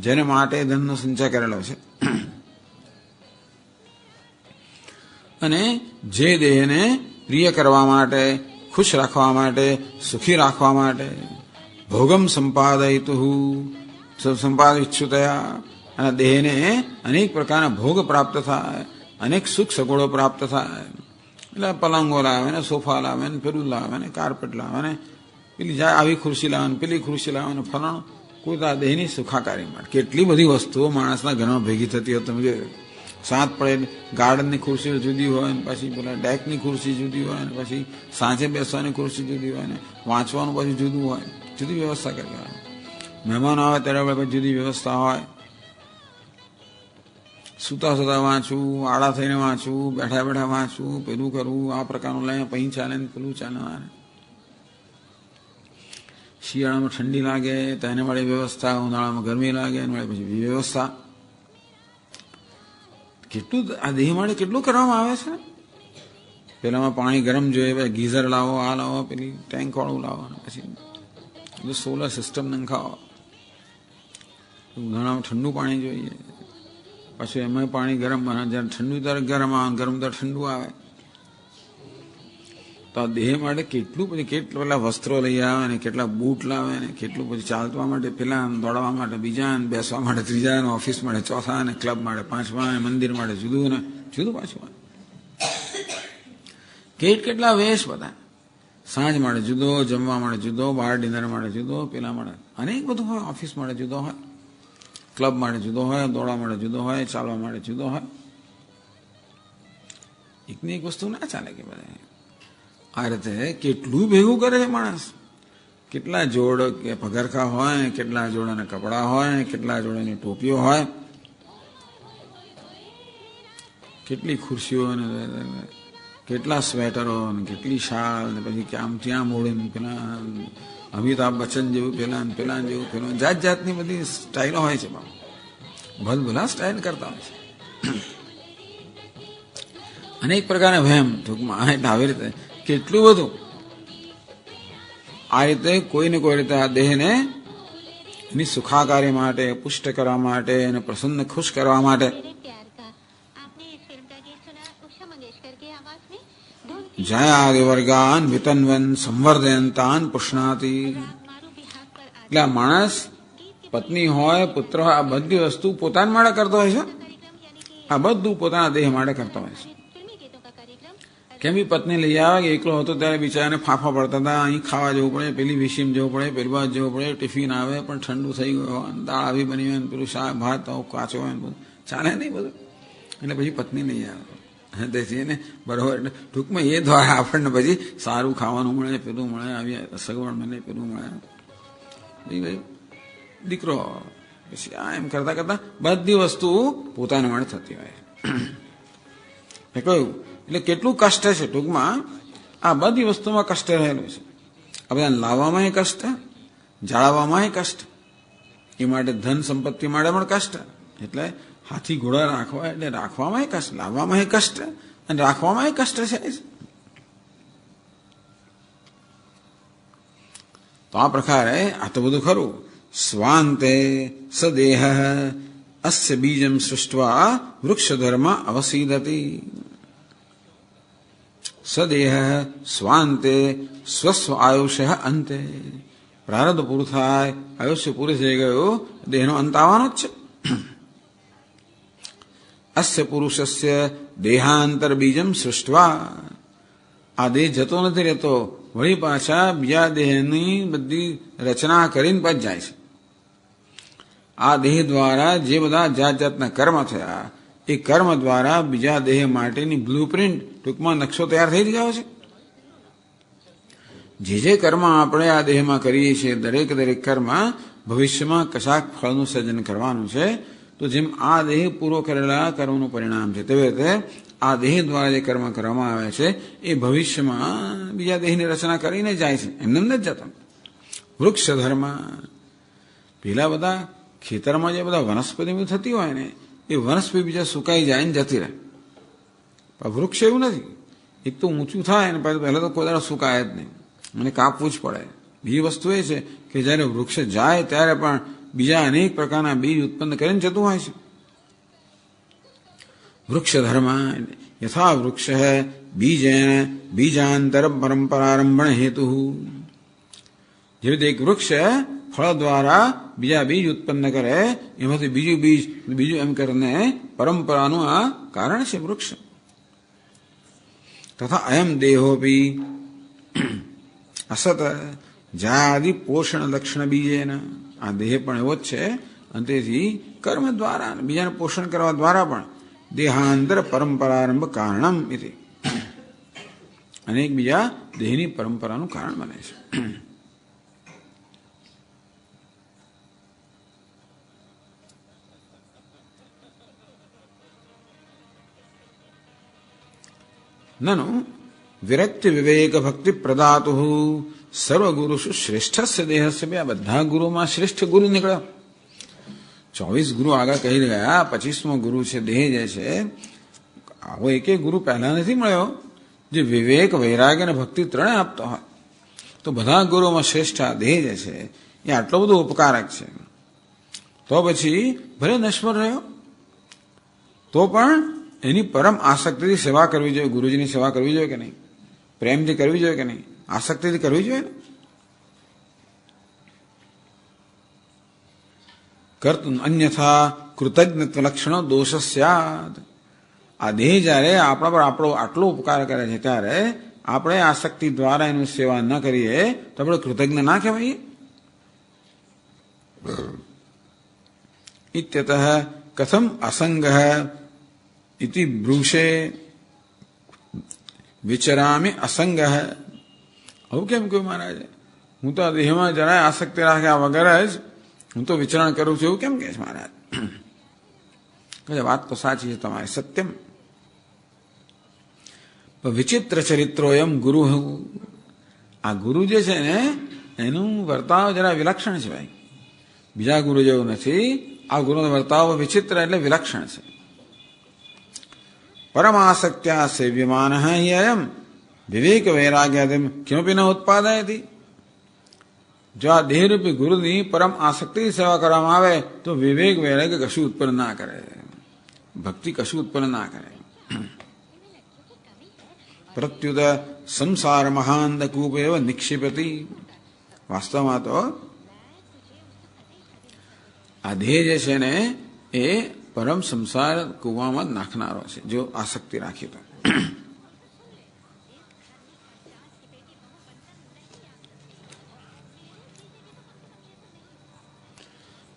જેને માટે ધનનો સંચય કરેલો છે. અને જે દેહને પ્રિય કરવા માટે, ખુશ રાખવા માટે, સુખી રાખવા માટે, ભોગમ સંપાદયિચ્છુતયા, અને દેહને અનેક પ્રકારના ભોગ પ્રાપ્ત થાય, અનેક સુખ સગવડો પ્રાપ્ત થાય. એટલે પલંગો લાવે ને, સોફા લાવે ને, પેલું લાવે ને, કાર્પેટ લાવે ને, પેલી જાય આવી ખુરશી લાવે ને, પેલી ખુરશી લાવે ને, ફલાણું. કોઈ તો આ દેહની સુખાકારી માટે કેટલી બધી વસ્તુઓ માણસના ઘરમાં ભેગી થતી હોય. તમે જોયું, સાંજ પડે ગાર્ડનની ખુરશીઓ જુદી હોય ને, પછી પેલા ડેકની ખુરશી જુદી હોય ને, પછી સાંજે બેસવાની ખુરશી જુદી હોય ને, વાંચવાનું પછી જુદું હોય, જુદી વ્યવસ્થા કરી હોય. મહેમાનો આવે ત્યારે પછી જુદી વ્યવસ્થા હોય. સૂતા સૂતા વાંચવું, આડા થઈને વાંચવું, બેઠા બેઠા વાંચવું, પેલું કરવું, આ પ્રકારનું લઈને પહીં ચાલે ને પેલું ચાલે. શિયાળામાં ઠંડી લાગે તો એને મળે વ્યવસ્થા, ઉનાળામાં ગરમી લાગે એને મળે પછી વ્યવસ્થા. કેટલું આ દેહ માટે કેટલું કરવામાં આવે છે. પેલામાં પાણી ગરમ જોઈએ, પછી ગીઝર લાવો, આ લાવો, પેલી ટેન્ક વાળું લાવો, પછી સોલર સિસ્ટમ નંખાવો. ઉનાળામાં ઠંડુ પાણી જોઈએ, પછી એમાં પાણી ગરમ બને. જ્યારે ઠંડુ ત્યારે ગરમ આવે, ગરમ ત્યારે ઠંડુ આવે. તો આ દેહ માટે કેટલું પછી કેટલા પેલા વસ્ત્રો લઈ આવે ને, કેટલા બૂટ લાવે ને, કેટલું પછી ચાલવા માટે પેલા, દોડવા માટે બીજા, બેસવા માટે ત્રીજા, ઓફિસ માટે ચોથા, ને ક્લબ માટે પાંચમા, મંદિર માટે જુદું ને જુદું પાછું. કેટલા વેશ બધા. સાંજ માટે જુદો, જમવા માટે જુદો, બહાર ડિનર માટે જુદો, પેલા માટે અનેક બધું હોય. ઓફિસ માટે જુદો હોય, ક્લબ માટે જુદો હોય, દોડવા માટે જુદો હોય, ચાલવા માટે જુદો હોય. એકની એક વસ્તુ ના ચાલે કે બધા આ રીતે કેટલું ભેગું કરે છે માણસ. કેટલા જોડ કે પગરખા હોય, કેટલા જોડાના કપડા હોય, કેટલા જોડાની ટોપીઓ હોય, કેટલી ખુરશીઓ ને, કેટલા સ્વેટરો ને, કેટલી શાલ ને, પછી આમ ત્યાં મોડે પેલા અમિતાભ બચ્ચન જેવું પેલા પેલા જેવું પેલા, જાત જાતની બધી સ્ટાઇલો હોય છે. ભલા સ્ટાઇલ કરતા હોય છે. અનેક પ્રકારના વહેમ ટૂંકમાં આવી રીતે કેટલું બધું. આ રીતે કોઈને કોઈ રીતે આ દેહને એની સુખાકારી માટે, પુષ્ટ કરવા માટે અને પ્રસન્ન ખુશ કરવા માટે જયાદિ વર્ગાન વિતન્વન સંવર્ધયંતાન પુષ્ણાતિ. એટલે આ માણસ પત્ની હોય, પુત્ર હોય, આ બધી વસ્તુ પોતાના માટે કરતો હોય છે. આ બધું પોતાના દેહ માટે કરતો હોય છે. કેમ બી પત્ની લઈ આવે કે એકલો હતો ત્યારે બિચારાને ફાંફા પડતા હતા. અહીં ખાવા જવું પડે, પેલી વિશીમ જવું પડે, પેલી બાજુ જવું પડે, ટિફિન આવે પણ ઠંડુ થઈ ગયું હોય, દાળ આવી બની હોય, પેલું શાક ભાત કાચો હોય, બધું ચાલે નહીં બધું. એટલે પછી પત્ની નહીં આવે ને બરોબર. એટલે ટૂંકમાં એ દ્વારા આપણને પછી સારું ખાવાનું મળે, પેલું મળે, આવી સગવડ મળે, પેલું મળે. ભાઈ દીકરો પછી આ એમ કરતા કરતા બધી વસ્તુ પોતાના માટે થતી હોય. એ કહ્યું એટલે કેટલું કષ્ટ છે. ટૂંકમાં આ બધી વસ્તુમાં કષ્ટ રહેલું છે. આ બધા લાવવામાં કષ્ટ, જાળવવામાં કષ્ટ, એ માટે ધન સંપત્તિ માટે પણ કષ્ટ. એટલે હાથી ઘોડા રાખવા એટલે રાખવામાં કષ્ટ, લાવવામાં કષ્ટ અને રાખવામાં કષ્ટ છે. તો આ પ્રકારે આ તો બધું ખરું. સ્વાંતે સદેહ અસ્ય બીજમ સૃષ્ટવા વૃક્ષ ધર્મ અવસીદતી. સદેહ સ્વાંતે સ્વસ્વ આયુષ્ય અંતે. પ્રારબ્ધ પૂરું થાય, આયુષ્ય પૂરું થઈ ગયું, દેહનો અંત આવવાનો જ છે. અસ્ય પુરુષસ્ય દેહાંતર બીજમ સૃષ્ટવા. આ દેહ જતો નથી રહેતો, વળી પાછા બીજા દેહની બધી રચના કરીને પાછ જાય છે. આ દેહ દ્વારા જે બધા જાત જાતના કર્મ થયા, એ કર્મ દ્વારા બીજા દેહ માટેની બ્લુપ્રિન્ટ, ટૂંકમાં નકશો તૈયાર થઈ ગયો છે. જે કર્મ આપણે આ દેહમાં કરીએ છીએ, દરેક કર્મ ભવિષ્યમાં કશાક ફળનું સર્જન કરવાનું છે. તો જેમ આ દેહ પૂરો કરેલા કર્મનું પરિણામ છે, તેવી રીતે આ દેહ દ્વારા જે કર્મ કરવામાં આવે છે એ ભવિષ્યમાં બીજા દેહની રચના કરીને જાય છે, એમને નથી જતા. વૃક્ષ ધર્મ, પેલા બધા ખેતરમાં જે બધા વનસ્પતિ થતી હોય ને, એ વનસ્પતિ બીજા સુકાઈ જાય ને જતી રહે. પણ વૃક્ષ એવું નથી. એક તો ઊંચું થાય ને પહેલાં તો કોઈ દાડો સુકાય જ નહીં, મને કાપવું જ પડે. બીજી વસ્તુ એ છે કે જ્યારે વૃક્ષ જાય ત્યારે પણ બીજા અનેક પ્રકારના બીજ ઉત્પન્ન કરીને જતું હોય છે. વૃક્ષ ધર્મ યથા વૃક્ષ બીજેન બીજાંતર પરંપરારંભણ હેતુ. જેવી રીતે એક વૃક્ષ ફળ દ્વારા બીજા બીજ ઉત્પન્ન કરે, એમાંથી બીજું એમ કરીને પરંપરાનું આ કારણ છે વૃક્ષ. તથા અયમ દેહોપી અસત જાદી પોષણ લક્ષણ બીજેન, આ દેહ પણ એવો જ છે, અને તેથી કર્મ દ્વારા બીજાને પોષણ કરવા દ્વારા પણ દેહાંતર પરંપરારંભ કારણમ ઇતિ, અનેક બીજા દેહની પરંપરાનું કારણ બને છે. નનુ વિરક્તિ વિવેક ભક્તિ પ્રદાતુ સર્વગુરુષુ શ્રેષ્ઠસ્ય દેહસ્ય, બે આ બધા ગુરુમાં શ્રેષ્ઠ ગુરુ નીકળ્યો. 24 ગુરુ આગળ કહી ગયા, 25મો ગુરુ છે દેહ જે છે, આવો એક ગુરુ પહેલા નથી મળ્યો જે વિવેક વૈરાગ્ય અને ભક્તિ ત્રણે આપતો હોય. તો બધા ગુરુમાં શ્રેષ્ઠ આ દેહ જે છે એ આટલો બધો ઉપકારક છે. તો પછી ભલે નશ્વર રહ્યો તો પણ એની પરમ આસક્તિથી સેવા કરવી જોઈએ. ગુરુજીની સેવા કરવી જોઈએ કે નહીં? પ્રેમથી કરવી જોઈએ કે નહીં? આસક્તિથી કરવી જોઈએ ને? કર્તું અન્યથા કૃતજ્ઞત્વ લક્ષણો દોષ સ્યાદ. આ દેહ જ્યારે આપણા પર આપણો આટલો ઉપકાર કરે છે ત્યારે આપણે આસક્તિ દ્વારા એનું સેવા ન કરીએ તો આપણે કૃતજ્ઞ ના કહેવાઈએ. ઇત્યતઃ કથમ અસંગ ઇતિ બ્રુષે વિચરામી અસંગ. આવું કેમ કહ્યું મહારાજ? હું તો આ દેહમાં જરાય આસક્તિ રાખ્યા વગર જ હું તો વિચરણ કરું છું, એવું કેમ કહે છે મહારાજ? વાત તો સાચી છે તમારી, સત્યમ. વિચિત્ર ચરિત્રો એમ ગુરુ. આ ગુરુ જે છે ને એનું વર્તાવ જરા વિલક્ષણ છે ભાઈ, બીજા ગુરુ જેવું નથી. આ ગુરુનો વર્તાવ વિચિત્ર એટલે વિલક્ષણ છે. પરમાસક્ત્યા સેવ્યમાન હિ અયમ વિવેક વૈરાગ્યાદિમ કિમપી ન ઉત્પાદયતિ. જો આ દેહરૂપી ગુરુની પરમ આસક્તિ સેવા કરવામાં આવે તો વિવેક વૈરાગ્ય કશું ઉત્પન્ન ના કરે, ભક્તિ કશું ઉત્પન્ન ના કરે. પ્રત્યુત સંસાર મહાંદ કૂપ એવ નિક્ષિપતિ. વાસ્તવમાં તો આ દેહ જે છે ને એ પરમ સંસાર કૂવામાં નાખનારો છે જો આસક્તિ રાખી તો.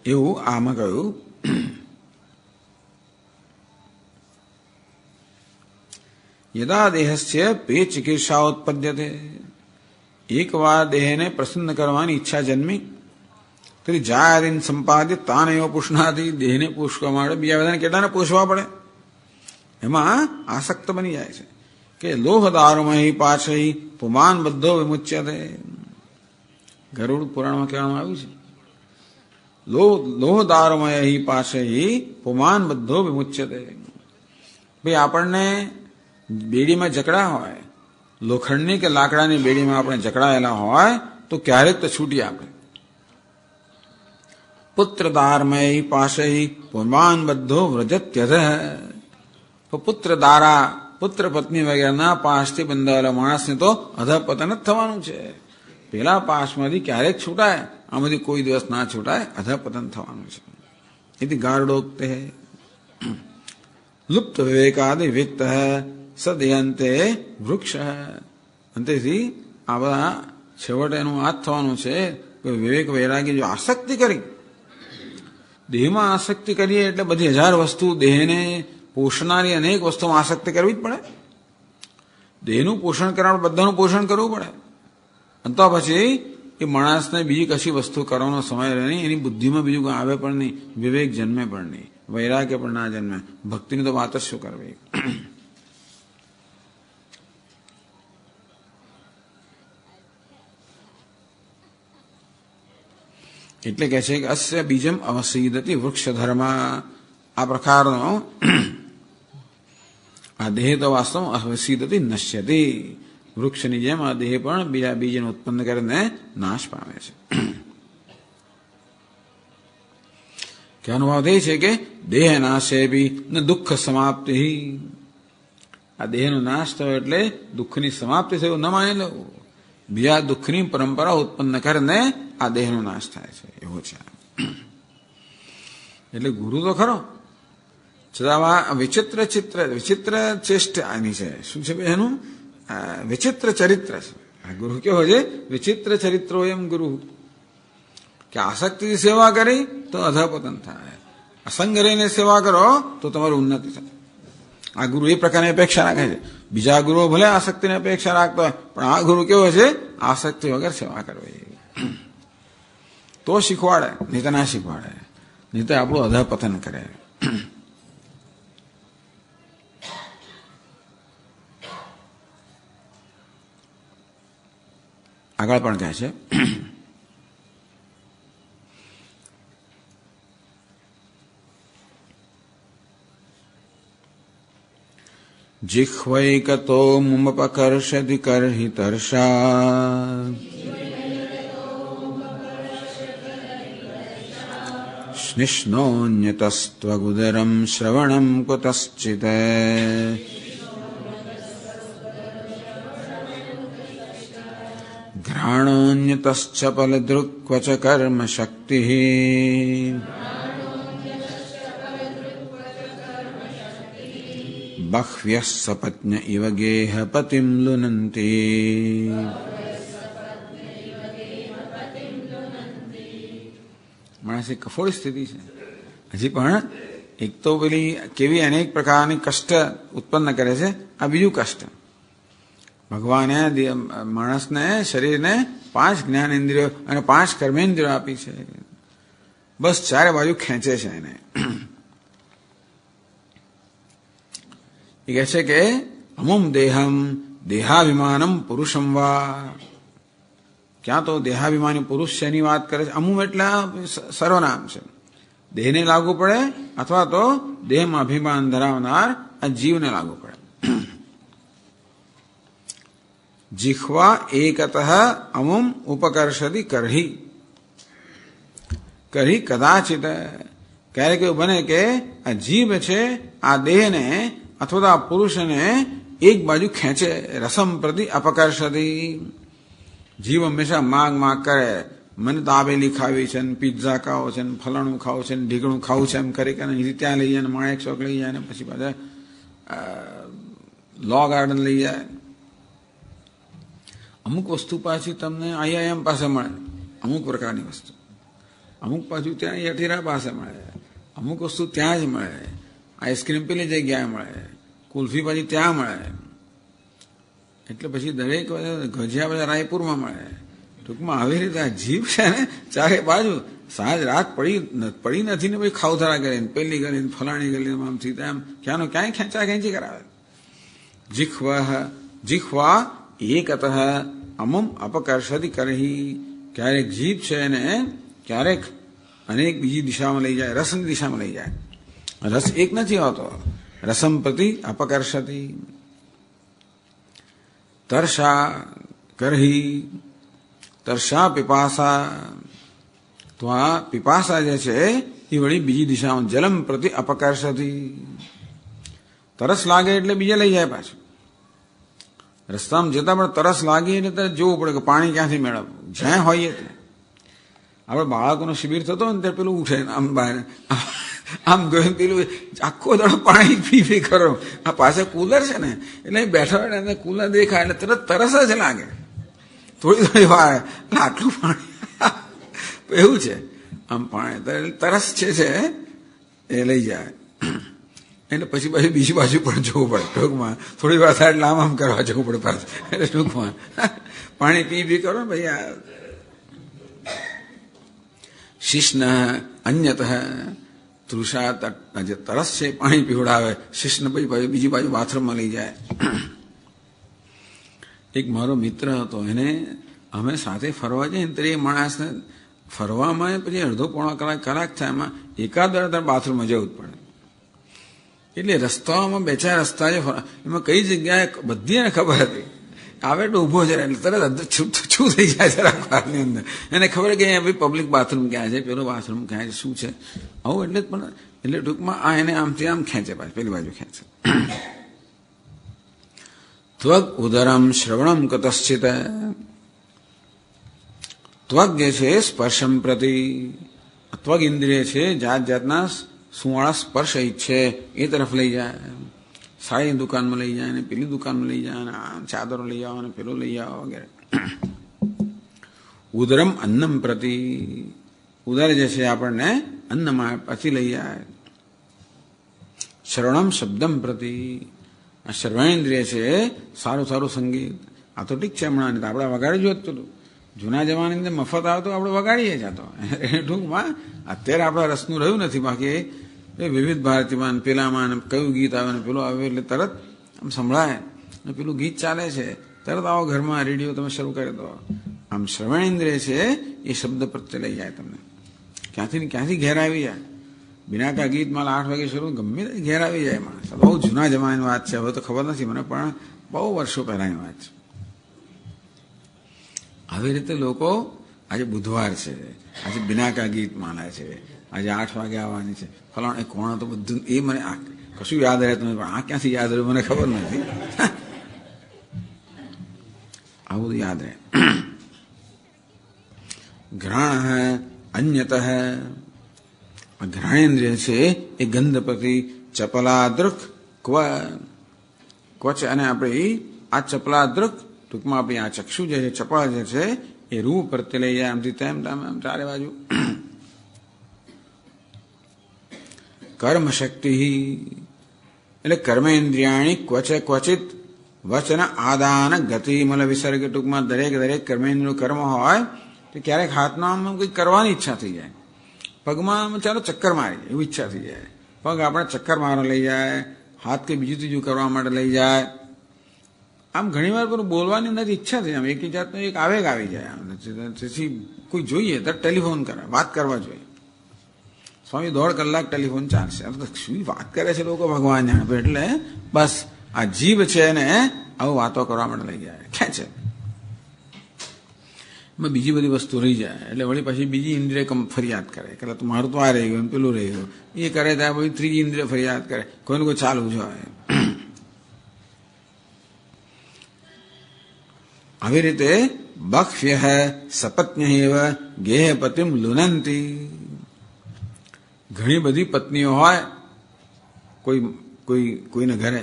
એવું આમાં કહ્યું. યદા દેહસ્ય પે ચિકિત્સા ઉત્પદ્યતે. એકવાર દેહને પ્રસન્ન કરવાની ઈચ્છા જન્મી તેથી જાયરીન સંપાદિત તાનેવ પુષ્ણાથી. દેહને પોષવા માટે બીજા બધાને કેટલાને પોષવા પડે, એમાં આસક્ત બની જાય છે. કે લોહદારુમહી પાછહી પુમાન બધો વિમુચ્યતે. ગરુડ પુરાણમાં કહેવામાં આવ્યું છે લોહદારુમહી પાછહી પુમાન બધો વિમુચ્યતે. ભાઈ આપણને બેડીમાં જકડા હોય, લોખંડની કે લાકડાની બેડીમાં આપણે જકડાયેલા હોય તો ક્યારેક તો છૂટીએ આપણે. પુત્ર દારમય પાસે પુમાન બધો વ્રજત્યધ. પુત્ર દારા પુત્ર પત્ની વગેરેના પાસથી બંધાયેલા માણસને તો અધપતન જ થવાનું છે. પેલા પાસમાંથી ક્યારેક છૂટાય, આમાંથી કોઈ દિવસ ના છૂટાય, અધપતન થવાનું છે. એથી ગાર્ડોક્તે લુપ્ત વિવેકાદિ વિક્ત સદયંતે વૃક્ષ. અંતેથી આ બધા છેવટે એનું આ જ થવાનું છે કે વિવેક વૈરાગી જો આસક્તિ કરી, દેહમાં આસક્તિ કરીએ એટલે બધી 1000 વસ્તુ દેહને પોષનારી અનેક વસ્તુમાં આસક્તિ કરવી જ પડે. દેહનું પોષણ કરવા બધાનું પોષણ કરવું પડે. અને તો પછી એ માણસને બીજી કશી વસ્તુ કરવાનો સમય રહે નહીં, એની બુદ્ધિમાં બીજું કંઈ આવે પણ નહીં, વિવેક જન્મે પણ નહીં, વૈરાગ્ય પણ ના જન્મે. ભક્તિની તો વાત જ શું કરવી. એટલે કહે છે કે અસ્ય બીજમ અવસીદતી વૃક્ષ ધર્મ. આ પ્રકારનો આ દેહ તો વાસ્તવ અવસીદતી નશ્યતી. વૃક્ષની જેમ આ દેહ પણ બીજા બીજને ઉત્પન્ન કરીને નાશ પામે છે. કે અનુભવ એ છે કે દેહ નાશે બી ન દુઃખ સમાપ્તિ. આ દેહનો નાશ થયો એટલે દુઃખની સમાપ્તિ થયું ન માની લેવું. બીજા દુઃખની પરંપરા ઉત્પન્ન કરીને આ દેહનો નાશ થાય છે, એવો છે. એટલે ગુરુ તો ખરો, છતાં વિચિત્ર ચેષ્ટા આની છે. શું છે એનું? વિચિત્ર ચરિત્ર છે. આ ગુરુ કેવો છે? વિચિત્ર ચરિત્રો એમ ગુરુ, કે આસક્તિથી સેવા કરી તો અધપતન થાય, અસંગ રહીને સેવા કરો તો તમારી ઉન્નતિ થાય. આ ગુરુ એ પ્રકારની અપેક્ષા રાખે છે. બીજા ગુરુઓ ભલે આસક્તિની અપેક્ષા રાખતા હોય, પણ આ ગુરુ કેવો છે? આસક્તિ વગર સેવા કરવી. તો શીખવાડે, નહીં તો ના શીખવાડે, નહીં તો આપણું અધપતન કરે. આગળ પણ કહે છે, જિહ્વૈકતો મુમપકર્ષતિ કર્હિ તર્ષા સ્નિષ્ણોન્યતસ્ત્વગુદરમ શ્રવણમ કુતશ્ચિત ઘ્રાણોન્યતશ્ચ ફલદૃક્વચ કર્મ શક્તિઃ બહ્વ્યઃ સપત્ન્ય ઇવ ગેહ પતિમ લુનન્તિ. માણસની કફોડી સ્થિતિ છે. હજી પણ એક તો પેલી કેવી અનેક પ્રકારની કષ્ટ ઉત્પન્ન કરે છે, આ બીજું કષ્ટ. ભગવાને માણસને, શરીરને 5 જ્ઞાનેન્દ્રિયો અને 5 કર્મેન્દ્રિયો આપી છે. બસ ચારે બાજુ ખેંચે છે એને. એ કહે છે કે અમુમ દેહમ દેહાભિમાનમ પુરુષમ વા. ક્યાં તો દેહાભિમાની પુરુષ છે એની વાત કરે છે. અમુમ એટલે સર્વનામ છે. દેહને લાગુ પડે અથવા તો દેહમાં અભિમાન ધરાવનાર આ જીવને લાગુ પડે. જિહ્વા એકતઃ અમુમ ઉપકર્ષતિ કરહી. કરહી કદાચિત. ક્યારેક એવું બને કે આ જીભ છે આ દેહને અથવા તો આ પુરુષને એક બાજુ ખેંચે. રસમ પ્રતિ અપકર્ષતિ. જીવ હંમેશા માગ કરે, મને દાબેલી ખાવી છે, ને પિઝા ખાવો છે, ને ફલાણું ખાવું છે, ને ઢીકણું ખાવું છે, એમ કરી કે ત્યાં લઈ જાય, માણેક ચોક લઈ જાય, ને પછી પાછા લો ગાર્ડન લઈ જાય. અમુક વસ્તુ પાછી તમને IIM પાસે મળે, અમુક પ્રકારની વસ્તુ. અમુક પાછું ત્યાં યઠીરા પાસે મળે, અમુક વસ્તુ ત્યાં જ મળે. આઈસ્ક્રીમ પેલી જગ્યાએ મળે, કુલ્ફી પાછી ત્યાં મળે. એટલે પછી દરેક ગજિયા બધા રાયપુરમાં મળે. ટૂંકમાં આવી રીતે આ જીભ છે ને ચારે બાજુ સાંજ રાત પડી નથી ને પછી ખાવથરા કરીને પેલી ગલીને ફલાણી ગલીને આમથી તેમ ક્યાંનો ક્યાંય ખેંચી કરાવે. જિહ્વા એકતઃ અમુમ અપકર્ષતિ કરહી. ક્યારેક જીભ છે એને ક્યારેક અનેક બીજી દિશામાં લઈ જાય, રસની દિશામાં લઈ જાય. રસ એક નથી હોતો. રસમ પ્રતિ અપકર્ષતિ. તર્ષા કરહી. તર્ષા પીપાસા. તો આ પીપાસા જે છે એ વળી બીજી દિશામાં જલમ પ્રતિ અપકર્ષતિ. તરસ લાગે એટલે બીજે લઈ જાય પાછું. રસ્તામાં જતા પણ તરસ લાગી એટલે જોવું પડે કે પાણી ક્યાંથી મેળવવું. જ્યાં હોઈએ ત્યાં આપણે બાળકોનો શિબિર થતો હોય ને ત્યારે પેલું ઉઠે આમ બહાર આમ ગયું પેલું આખો દાડો પાણી પી કરો. આ પાસે કુલર છે ને એટલે બેઠા હોય ને કુલર દેખાય એટલે તરત તરસ જ લાગે. થોડી વાર એટલે આટલું પાણી એવું છે આમ પાણી તરસ છે એ લઈ જાય. એટલે પછી બીજી બાજુ પણ જવું પડે. ટૂંકમાં થોડી વાર થાય એટલે આમ કરવા જવું પડે પાછું. એટલે ટૂંકમાં પાણી પી કરો ને ભાઈ. આ શિષ્ણ અન્યત તૃષા જે તરસ છે પાણી પીવડાવે. શિષ્ણ પછી બીજી બાજુ બાથરૂમમાં લઈ જાય. એક મારો મિત્ર હતો, એને અમે સાથે ફરવા જઈએ ને ત્યારે એ માણસને ફરવામાં પછી અડધો પોણો કલાક થાય, એમાં એકાદ બાથરૂમમાં જવું જ પડે. એટલે રસ્તાઓમાં 2-4 રસ્તા છે એમાં કઈ જગ્યાએ બધી એને ખબર હતી. આવે એટલે ઊભો છે એટલે તરત છું થઈ જાય છે અખબારની અંદર. એને ખબર કે ભાઈ પબ્લિક બાથરૂમ ક્યાં છે, પેલું બાથરૂમ ક્યાં છે, શું છે આવું. એટલે જ પણ એટલે ટૂંકમાં આ એને આમથી આમ ખેંચે, પાછું પેલી બાજુ ખેંચે. ત્વગ ઉદરમ શ્રવણમ કતશ્ચિત. ત્વગ જે છે સ્પર્શમ પ્રતિ, ત્વગ ઇન્દ્રિય છે જાત જાતના સુવાળા સ્પર્શ ઈચ્છે એ તરફ લઈ જાય. સાડીની દુકાનમાં લઈ જાય ને પેલી દુકાનમાં લઈ જાય ને આ ચાદરો લઈ આવો ને પેલું લઈ આવો વગેરે. ઉદરમ અન્નમ પ્રતિ, ઉદર જે છે આપણને અન્નમાં પછી લઈ જાય. શ્રવણમ શબ્દમ પ્રતિ, આ શ્રવણેન્દ્રિય છે સારું સારું સંગીત. આ તો ઠીક છે હમણાં તો આપણે વગાડી જોત હતું. જૂના જમાનાની અંદર મફત આવતો આપણે વગાડીએ જતો. ટૂંકમાં અત્યારે આપણા રસનું રહ્યું નથી. બાકી એ વિવિધ ભારતીમાં પેલામાં કયું ગીત આવે ને પેલું આવે એટલે તરત આમ સંભળાય ને પેલું ગીત ચાલે છે તરત આવો ઘરમાં રેડિયો તમે શરૂ કરી દો. આમ શ્રવણેન્દ્રિય છે એ શબ્દ પ્રત્યે લઈ જાય તમને. ક્યાંથી ઘેર આવી જાય. બિનાકા ગીત માલ 8 વાગે શરૂ ગમે ઘેર આવી જાય માણસ. બહુ જૂના જમાનાની વાત છે, હવે તો ખબર નથી મને, પણ બહુ વર્ષો પહેલાની વાત છે. આવી રીતે લોકો આજે બુધવાર છે, આજે બિનાકા ગીત માને છે, આજે 8 વાગે આવવાની છે, ફલાણ એ કોણ તો બધું એ મને કશું યાદ રહે તમે, પણ આ ક્યાંથી યાદ રહ્યું મને ખબર નથી. આવું બધું યાદ રહે. ઘ્રાણ અન્યતઃ, ઘ્રાણેન્દ્રિય છે એ ગંધ પ્રતિ, ચપલાદૃક ક્વચ, અને આપણે આ ચપલાદૃક ટૂંકમાં આપણી આ ચક્ષુ જે છે ચપળ જે છે એ રૂ પ્રત્યે લઈ જાય. આમથી તેમ આમ ચારે બાજુ. કર્મ શક્તિ, એટલે કર્મેન્દ્રિયાણી ક્વચિત વચન આદાન ગતિ મલ વિસર્ગ, ટૂંકમાં દરેક કર્મેન્દ્રિયનું કર્મ હોય તો ક્યારેક હાથમાં આમ કંઈક કરવાની ઈચ્છા થઈ જાય. પગમાં ચાલો ચક્કર મારી જાય એવી ઈચ્છા થઈ જાય. પગ આપણે ચક્કર મારવા લઈ જાય, હાથ કે બીજું ત્રીજું કરવા માટે લઈ જાય. આમ ઘણી વાર પેલું બોલવાની નથી ઈચ્છા થઈ જાય. એક જાતનો એક આવેગ આવી જાય. તેથી કોઈ જોઈએ તો ટેલિફોન કરે, વાત કરવા જોઈએ. સ્વામી 1.5 કલાક ટેલિફોન ચાલશે. શું વાત કરે છે લોકો ભગવાન જાણે. એટલે બસ આ જીભ છે ને આવું વાતો કરવા માટે લઈ જાય, ખેંચે. બીજી બધી વસ્તુ રહી જાય એટલે વળી પછી બીજી ઇન્દ્રિય ફરિયાદ કરે કે મારું તો આ રહી ગયું પેલું રહી ગયું. એ કરે ત્યાં પછી ત્રીજી ઇન્દ્રિય ફરિયાદ કરે, કોઈને કોઈ ચાલુ જ હોય. આવી રીતે બક્ષ્ય સપત્ન્યૈવ ગેહપતિમ લુનંતી, ઘણી બધી પત્નીઓ હોય કોઈને ઘરે,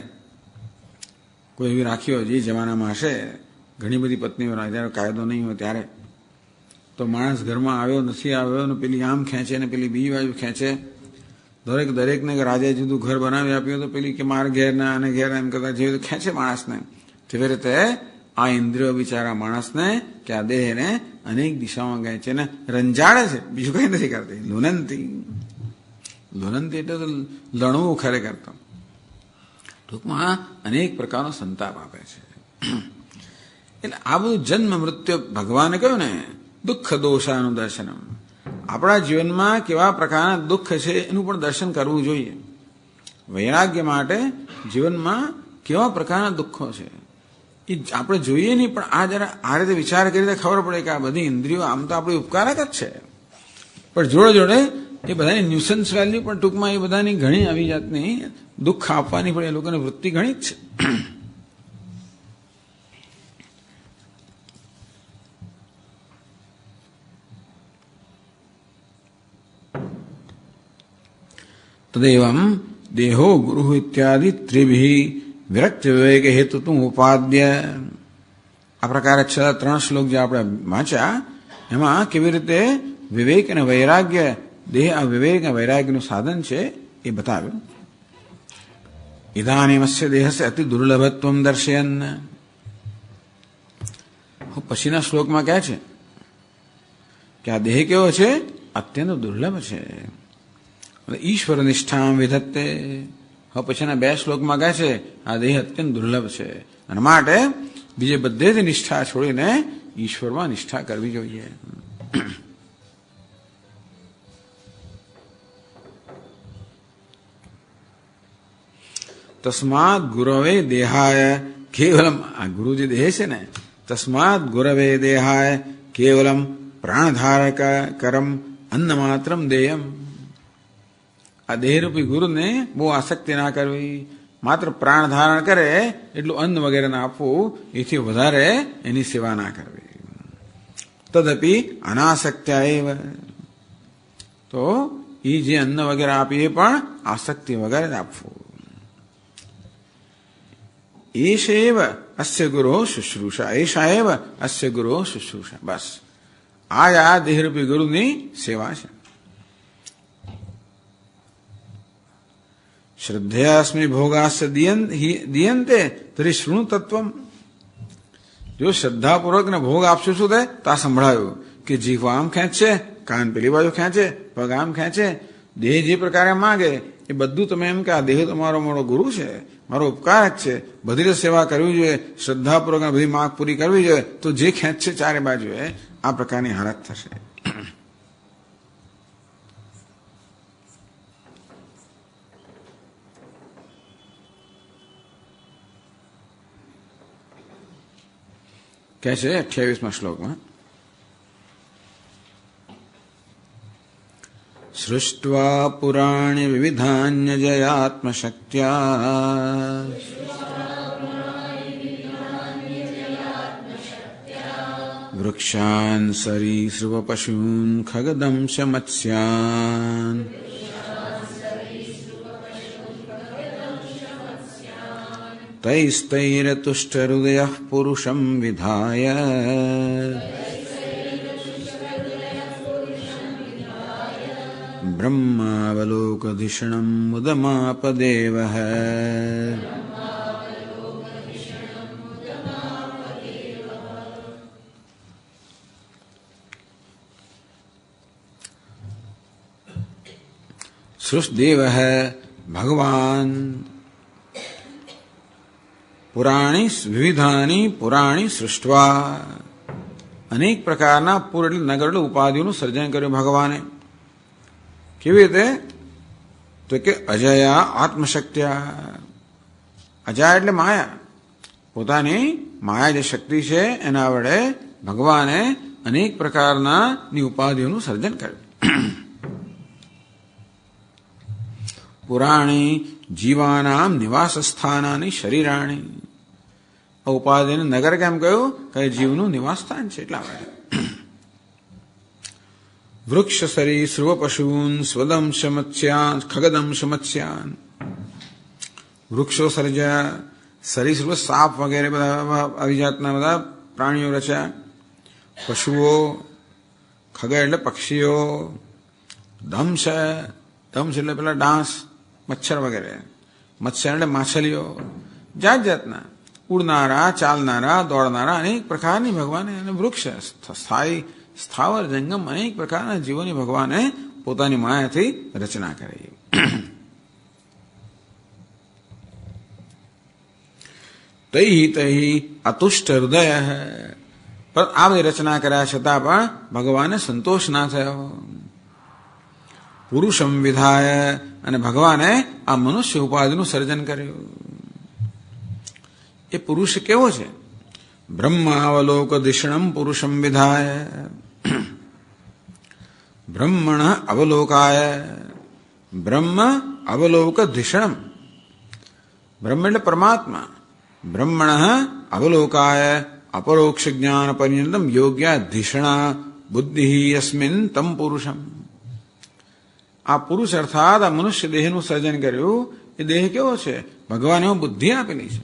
કોઈ એવી રાખી હોય જે જમાનામાં હશે ઘણી બધી પત્નીઓ, જ્યારે કાયદો નહીં હોય ત્યારે તો માણસ ઘરમાં આવ્યો નથી આવ્યો ને પેલી આમ ખેંચે ને પેલી બીજી બાજુ ખેંચે. દરેકને રાજાએ જુદું ઘર બનાવી આપ્યું તો પેલી કે મારા ઘેર ને આને ઘેર એમ કરતા જેવી રીતે ખેંચે માણસને. તેવી રીતે આ ઇન્દ્રિયો બિચારા માણસને કે આ દેહને અનેક દિશામાં ખેંચે ને રંજાડે છે, બીજું કઈ નથી કરતી. લુનંતી એટલે તો લણવું ખરેખર તો. ટૂંકમાં અનેક પ્રકારનો સંતાપ આપે છે. એટલે આ બધું જન્મ મૃત્યુ ભગવાને કહ્યું ને દુઃખ દોષાનું દર્શનમ. આપણા જીવનમાં કેવા પ્રકારના દુઃખ છે એનું પણ દર્શન કરવું જોઈએ. વૈરાગ્ય માટે જીવનમાં કેવા પ્રકારના દુઃખો છે એ આપણે જોઈએ નહીં, પણ આ જરા આ રીતે વિચાર કરીને ખબર પડે કે આ બધી ઇન્દ્રિયો આમ તો આપણી ઉપકારક જ છે, પણ જોડે જોડે એ બધાની ન્યુસન્સ વેલ્યુ પણ ટૂંકમાં એ બધાની ઘણી આવી જાતની દુઃખ આપવાની પણ એ લોકોની વૃત્તિ ઘણી જ છે. તદેવમ દેહો ગુરુ ઇત્યાદિ ત્રિભિ વિરક્ત વિવેક હેતુ ઉપાદ્ય. આ પ્રકારે છેલ્લા 3 શ્લોક જે આપણે વાંચ્યા એમાં કેવી રીતે વિવેક અને વૈરાગ્ય, દેહ આ વિવેક અને વૈરાગ્યનું સાધન છે એ બતાવ્યું. ઇદાનીમસ્ય દેહસ્ય અતિ દુર્લભત્વમ દર્શયન. પછીના શ્લોકમાં કહે છે કે આ દેહ કેવો છે? અત્યંત દુર્લભ છે. ઈશ્વર નિષ્ઠા વિધત્તે. હવે પછીના 2 શ્લોકમાં કહે છે આ દેહ અત્યંત દુર્લભ છે અને માટે બીજે બધેથી નિષ્ઠા છોડીને ઈશ્વરમાં નિષ્ઠા કરવી જોઈએ. તસ્માદ ગુરવે દેહાય કેવલમ, આ ગુરુ જે દેહ છે ને, તસ્માદ ગુરવે દેહાય કેવલમ પ્રાણધારક કરમ અન્ન માત્રમ દેયમ. આ દેહરૂપી ગુરુને બહુ આસક્તિ ના કરવી, માત્ર પ્રાણ ધારણ કરે એટલું અન્ન વગેરે ના આપવું, એથી વધારે એની સેવા ના કરવી. તદપી અનાસક્ત્યા એવ. તો એ જે અન્ન વગેરે આપીએ પણ આસક્તિ વગેરે જ આપવું. એશેવ અસ્ય ગુરો શુશ્રૂષા, એશા એવ અસ્ય ગુરો શુશ્રૂષા. બસ આ દેહરૂપી ગુરુની સેવા છે. શ્રદ્ધયાસ્મિ ભોગાસ્ય દીયંતે તરી શૃણુ તત્વમ. જો શ્રદ્ધાપૂર્વક ને ભોગ આપશું શું થાય? તો આ સંભળાયું કે જીવ આમ ખેંચશે, કાન પેલી બાજુ ખેંચે, પગ આમ ખેંચે, દેહ જે પ્રકારે માગે એ બધું તમે એમ કે આ દેહ તમારો મારો ગુરુ છે, મારો ઉપકારક છે, બધી રીતે સેવા કરવી જોઈએ, શ્રદ્ધાપૂર્વક બધી માગ પૂરી કરવી જોઈએ, તો જે ખેંચશે ચારે બાજુએ આ પ્રકારની હાલત થશે. કહે છે 28મા શ્લોકમાં, સૃષ્ટ્વા પુરાણિ વિવિધાન્યજયાત્મશક્ત્યા વૃક્ષાન સરીસૃવપશૂન ખગદંશ મત્સ્યાન તૈસ્તૈરતુષ્ટહૃદયઃ પુરુષં વિધાય બ્રહ્માવલોકધિષણં મુદમાપદેવઃ. સૃષ્ટિદેવઃ ભગવાન વિવિધાની પુરાણી સૃષ્ટવા, અનેક પ્રકારના પૂર એટલે નગર એટલે ઉપાધિઓનું સર્જન કર્યું ભગવાને. કેવી રીતે? તો કે અજયા આત્મશક્ત્યા. અજયા એટલે માયા, પોતાની માયા જે શક્તિ છે એના વડે ભગવાને અનેક પ્રકારના ઉપાધિઓનું સર્જન કર્યું. પુરાણી જીવાનામ નિવાસ સ્થાનાની શરીરાણી. ઉપાધિને નગર કેમ કહ્યું? કે જીવનું નિવાસ સ્થાન છે એટલા માટે. વૃક્ષ સરી સર્વ પશુન સ્વદંશ મત્સ્યાન ખગદંશ મત્સ્યાન. વૃક્ષો સર્જ્યા, સરીસૃપ સાપ વગેરે બધા અવિજાતના બધા પ્રાણીઓ રચ્યા, પશુઓ, ખગ એટલે પક્ષીઓ, દંશ એટલે પેલા ડાંસ, મચ્છર વગેરે, મત્સ્ય એટલે માછલીઓ, જાત જાતના ઉડનારા, ચાલનારા, દોડનારા અનેક પ્રકારની ભગવાને, અને વૃક્ષ સ્થાયી સ્થાવર જંગમ અનેક પ્રકારના જીવોની ભગવાને પોતાની માયાથી રચના કરી. તૈ અતુષ્ટ હૃદય. પણ આ બધી રચના કર્યા છતાં પણ ભગવાને સંતોષ ના થયો. પુરુષમ વિધાય, અને ભગવાને આ મનુષ્ય ઉપાધિનું સર્જન કર્યું. એ પુરુષ કેવો છે? બ્રહ્માવલોક દિષણમ પુરુષમ વિધાય. બ્રહ્મણ અવલોકાય. બ્રહ્મ અવલોક દિષણમ. બ્રહ્મ એટલે પરમાત્મા. બ્રહ્મણ અવલોકાય અપરોક્ષ જ્ઞાન પર્યંતમ યોગ્ય ધિષણા બુદ્ધિ યસ્મિન તમ પુરુષમ. આ પુરુષ અર્થાત આ મનુષ્ય દેહનું સર્જન કર્યું. એ દેહ કેવો છે? ભગવાને બુદ્ધિ આપેલી છે.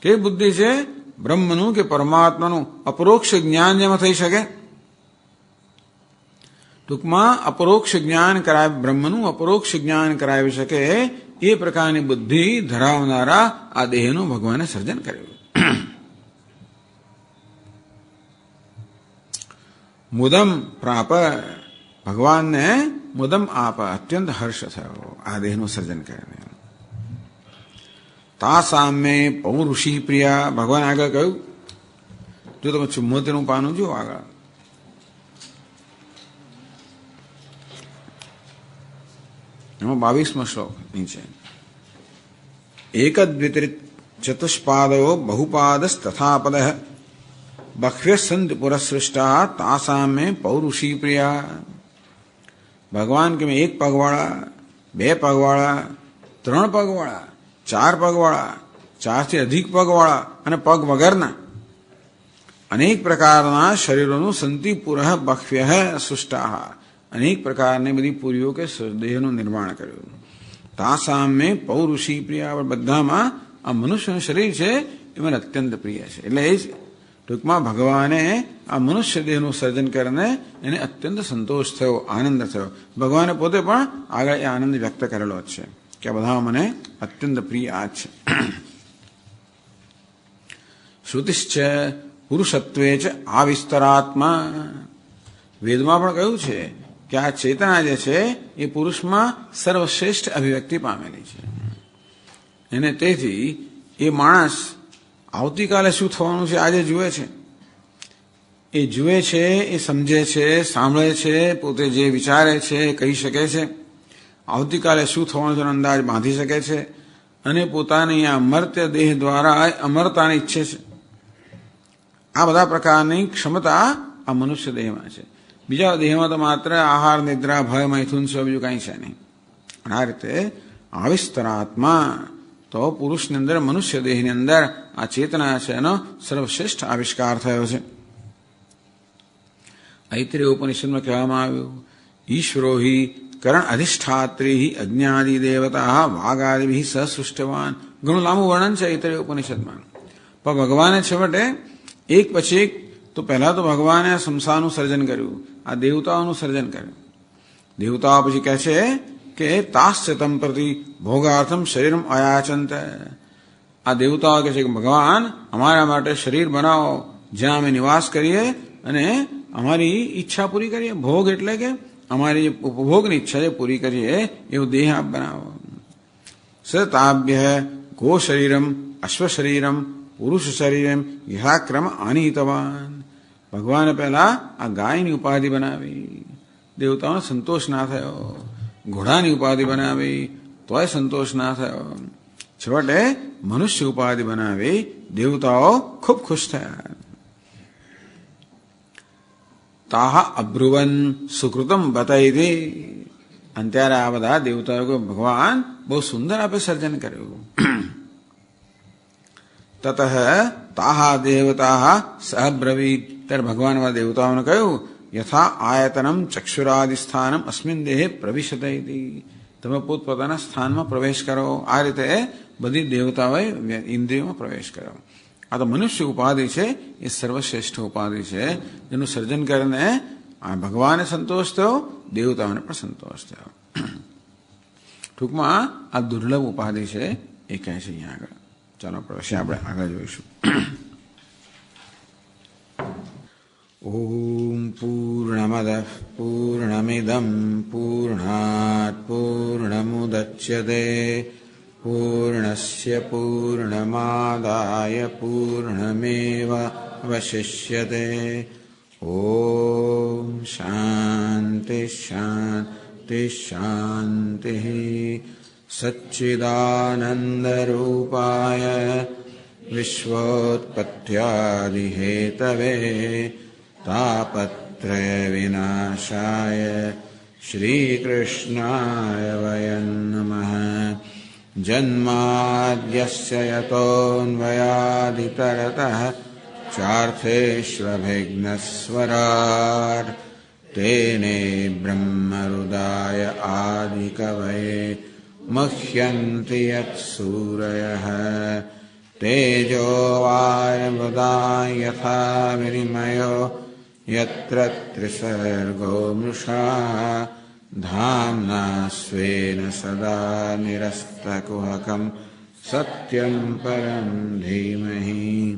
કેવી બુદ્ધિ છે? બ્રહ્મનું કે પરમાત્માનું અપરોક્ષ જ્ઞાન જેમાં થઈ શકે. ટૂંકમાં અપરોક્ષ જ્ઞાન કરાય, બ્રહ્મનું અપરોક્ષ જ્ઞાન કરાવી શકે એ પ્રકારની બુદ્ધિ ધરાવનારા આ દેહનું ભગવાને સર્જન કર્યું. મુદમ પ્રાપ. ભગવાનને મુદમ આપ, અત્યંત હર્ષ થયો આ દેહનું સર્જન કરીને. તાસામે પૌરુષિ પ્રિયા. ભગવાન આગળ કહ્યું, જો તમે 74નું પાનું જો આગળ, એમાં 22મો શ્લોક નીચે, એકદ્વિતરિત ચતુષ્પાદો બહુપાદસ તથાપદ બહ્વ્ય સંત પુરસૃષ્ટા તાસામે પૌરુષિ પ્રિયા. ભગવાન કે એક પગવાળા, બે પગવાળા, 3 પગવાળા, 4 પગવાળા, 4થી અધિક પગવાળા અને પગ વગરના અનેક પ્રકારના શરીરોનું સંતિ પુરઃ બહ્વ્યઃ સૃષ્ટાઃ, અનેક પ્રકારની બધી પુરીઓ કે દેહનું નિર્માણ કર્યું. તાસામ મેં પૌરુષી પ્રિયા, બધામાં આ મનુષ્યનું શરીર છે એ મને અત્યંત પ્રિય છે. એટલે એ જ ટૂંકમાં ભગવાને આ મનુષ્ય દેહનું સર્જન કરીને એને અત્યંત સંતોષ થયો, આનંદ થયો. ભગવાને પોતે પણ આગળ એ આનંદ વ્યક્ત કરેલો જ છે કે બધા મને અત્યંત પ્રિય આ છે. શ્રુતિશ્ચ પુરુષત્વે છે આવિસ્તરાત્મા, વેદમાં પણ કહ્યું છે કે આ ચેતના જે છે એ પુરુષમાં સર્વશ્રેષ્ઠ અભિવ્યક્તિ પામેલી છે. એને તેથી એ માણસ આવતીકાલે શું થવાનું છે આજે જુએ છે, એ જુએ છે, એ સમજે છે, સાંભળે છે, પોતે જે વિચારે છે કહી શકે છે, આવતીકાલે શું થવાનું છે અંદાજ બાંધી શકે છે, અને પોતાની આ મર્ત્ય દેહ દ્વારા અમરતાને ઈચ્છે છે. આ બધા પ્રકારની ક્ષમતા આ મનુષ્ય દેહમાં છે. બીજા દેહમાં તો માત્ર આહાર, નિદ્રા, ભય, મૈથુન છે, બીજું કંઈ છે નહીં. અને આ રીતે આવિસ્તરાત્મા તો પુરુષની અંદર, મનુષ્ય દેહની અંદર આ ચેતના છે એનો સર્વશ્રેષ્ઠ આવિષ્કાર થયો છે. ઐત્રેય ઉપનિષદમાં કહેવામાં આવ્યું, ઈશ્વરો હિ કરણ અધિષ્ઠાત્રી અજ્ઞાદિ દેવતા વાગાદિભિ સસૃષ્ટવાન. ઘણું લાંબુ વર્ણન છે ઐત્રેય ઉપનિષદમાં. પણ ભગવાને છેવટે એક પછી એક, તો પહેલા તો ભગવાને સંસારનું સર્જન કર્યું, આ દેવતાઓનું સર્જન કર્યું. દેવતાઓ પછી કહે છે કે તાસ્ય તમ પ્રતિ ભોગાર્થમ શરીરમ અયાચંત. આ દેવતાઓ કહે છે કે ભગવાન અમારા માટે શરીર બનાવો જ્યાં અમે નિવાસ કરીએ અને અમારી ઈચ્છા પૂરી કરીએ. ભોગ એટલે કે અમારી જે ઉપભોગની ઈચ્છા છે પૂરી કરીએ એવું દેહ આપ બનાવો. સતાભ્ય ગો શરીરમ અશ્વ શરીરમ પુરુષ શરીરમ યથાક્રમ આનીતવાન. ભગવાને પહેલા આ ગાયની ઉપાધિ બનાવી, દેવતાઓને સંતોષ ના થયો. ઘોડાની ઉપાધિ બનાવી તોય સંતોષ ના થયો. છેવટે મનુષ્ય ઉપાધિ બનાવી, દેવતાઓ ખૂબ ખુશ થયા. તાહ અબ્રુવન સુકૃતમ બતાઈ. અને ત્યારે આ બધા દેવતાઓ ભગવાન બહુ સુંદર આપે સર્જન કર્યું. તતઃ તાહા દેવતા સહબ્રવીત. ત્યારે ભગવાન દેવતાઓને કહ્યું, યથા આયતનમ ચક્ષુરાદિ સ્થાનમ અસ્મિન દેહે પ્રવિશતે. તમે પોતપોતાના સ્થાનમાં પ્રવેશ કરો. આ રીતે બધી દેવતાઓએ ઇન્દ્રિયોમાં પ્રવેશ કર્યો. આ તો મનુષ્ય ઉપાધિ છે એ સર્વશ્રેષ્ઠ ઉપાધિ છે, જેનું સર્જન કરીને આ ભગવાને સંતોષ થયો, દેવતાઓને પણ સંતોષ થયો. ટૂંકમાં આ દુર્લભ ઉપાધિ છે એ કહે છે અહીંયા આગળ. ચાલો પછી આપણે આગળ જોઈશું. ઓમ પૂર્ણમદ પૂર્ણમિદમ પૂર્ણાત પૂર્ણમુદચ્યતે પૂર્ણસ્ય પૂર્ણમાદાય પૂર્ણમેવાવશિષ્યતે. ઓમ શાંતિ શાંતિ શાંતિ. સચ્ચિદાનંદરૂપાય વિશ્વોત્પત્યાદિહેતવે તાપત્રય વિનાશાય શ્રીકૃષ્ણાય વયં નમઃ. જન્માદ્યસ્ય યતોન્વયાદિતરતઃ ચાર્થેષ્વભિઘ્નસ્વરાટ તેને બ્રહ્મહૃદાય આદિકવये મહ્યન્તિ યત્સૂરયઃ. તેજો વાયમૃદા યથા વિનિમયો યત્ર ત્રિસર્ગો મૃષા ધામ્ના સ્વેન સદા નિરસ્તકુહકં સત્યં પરં ધીમહિ.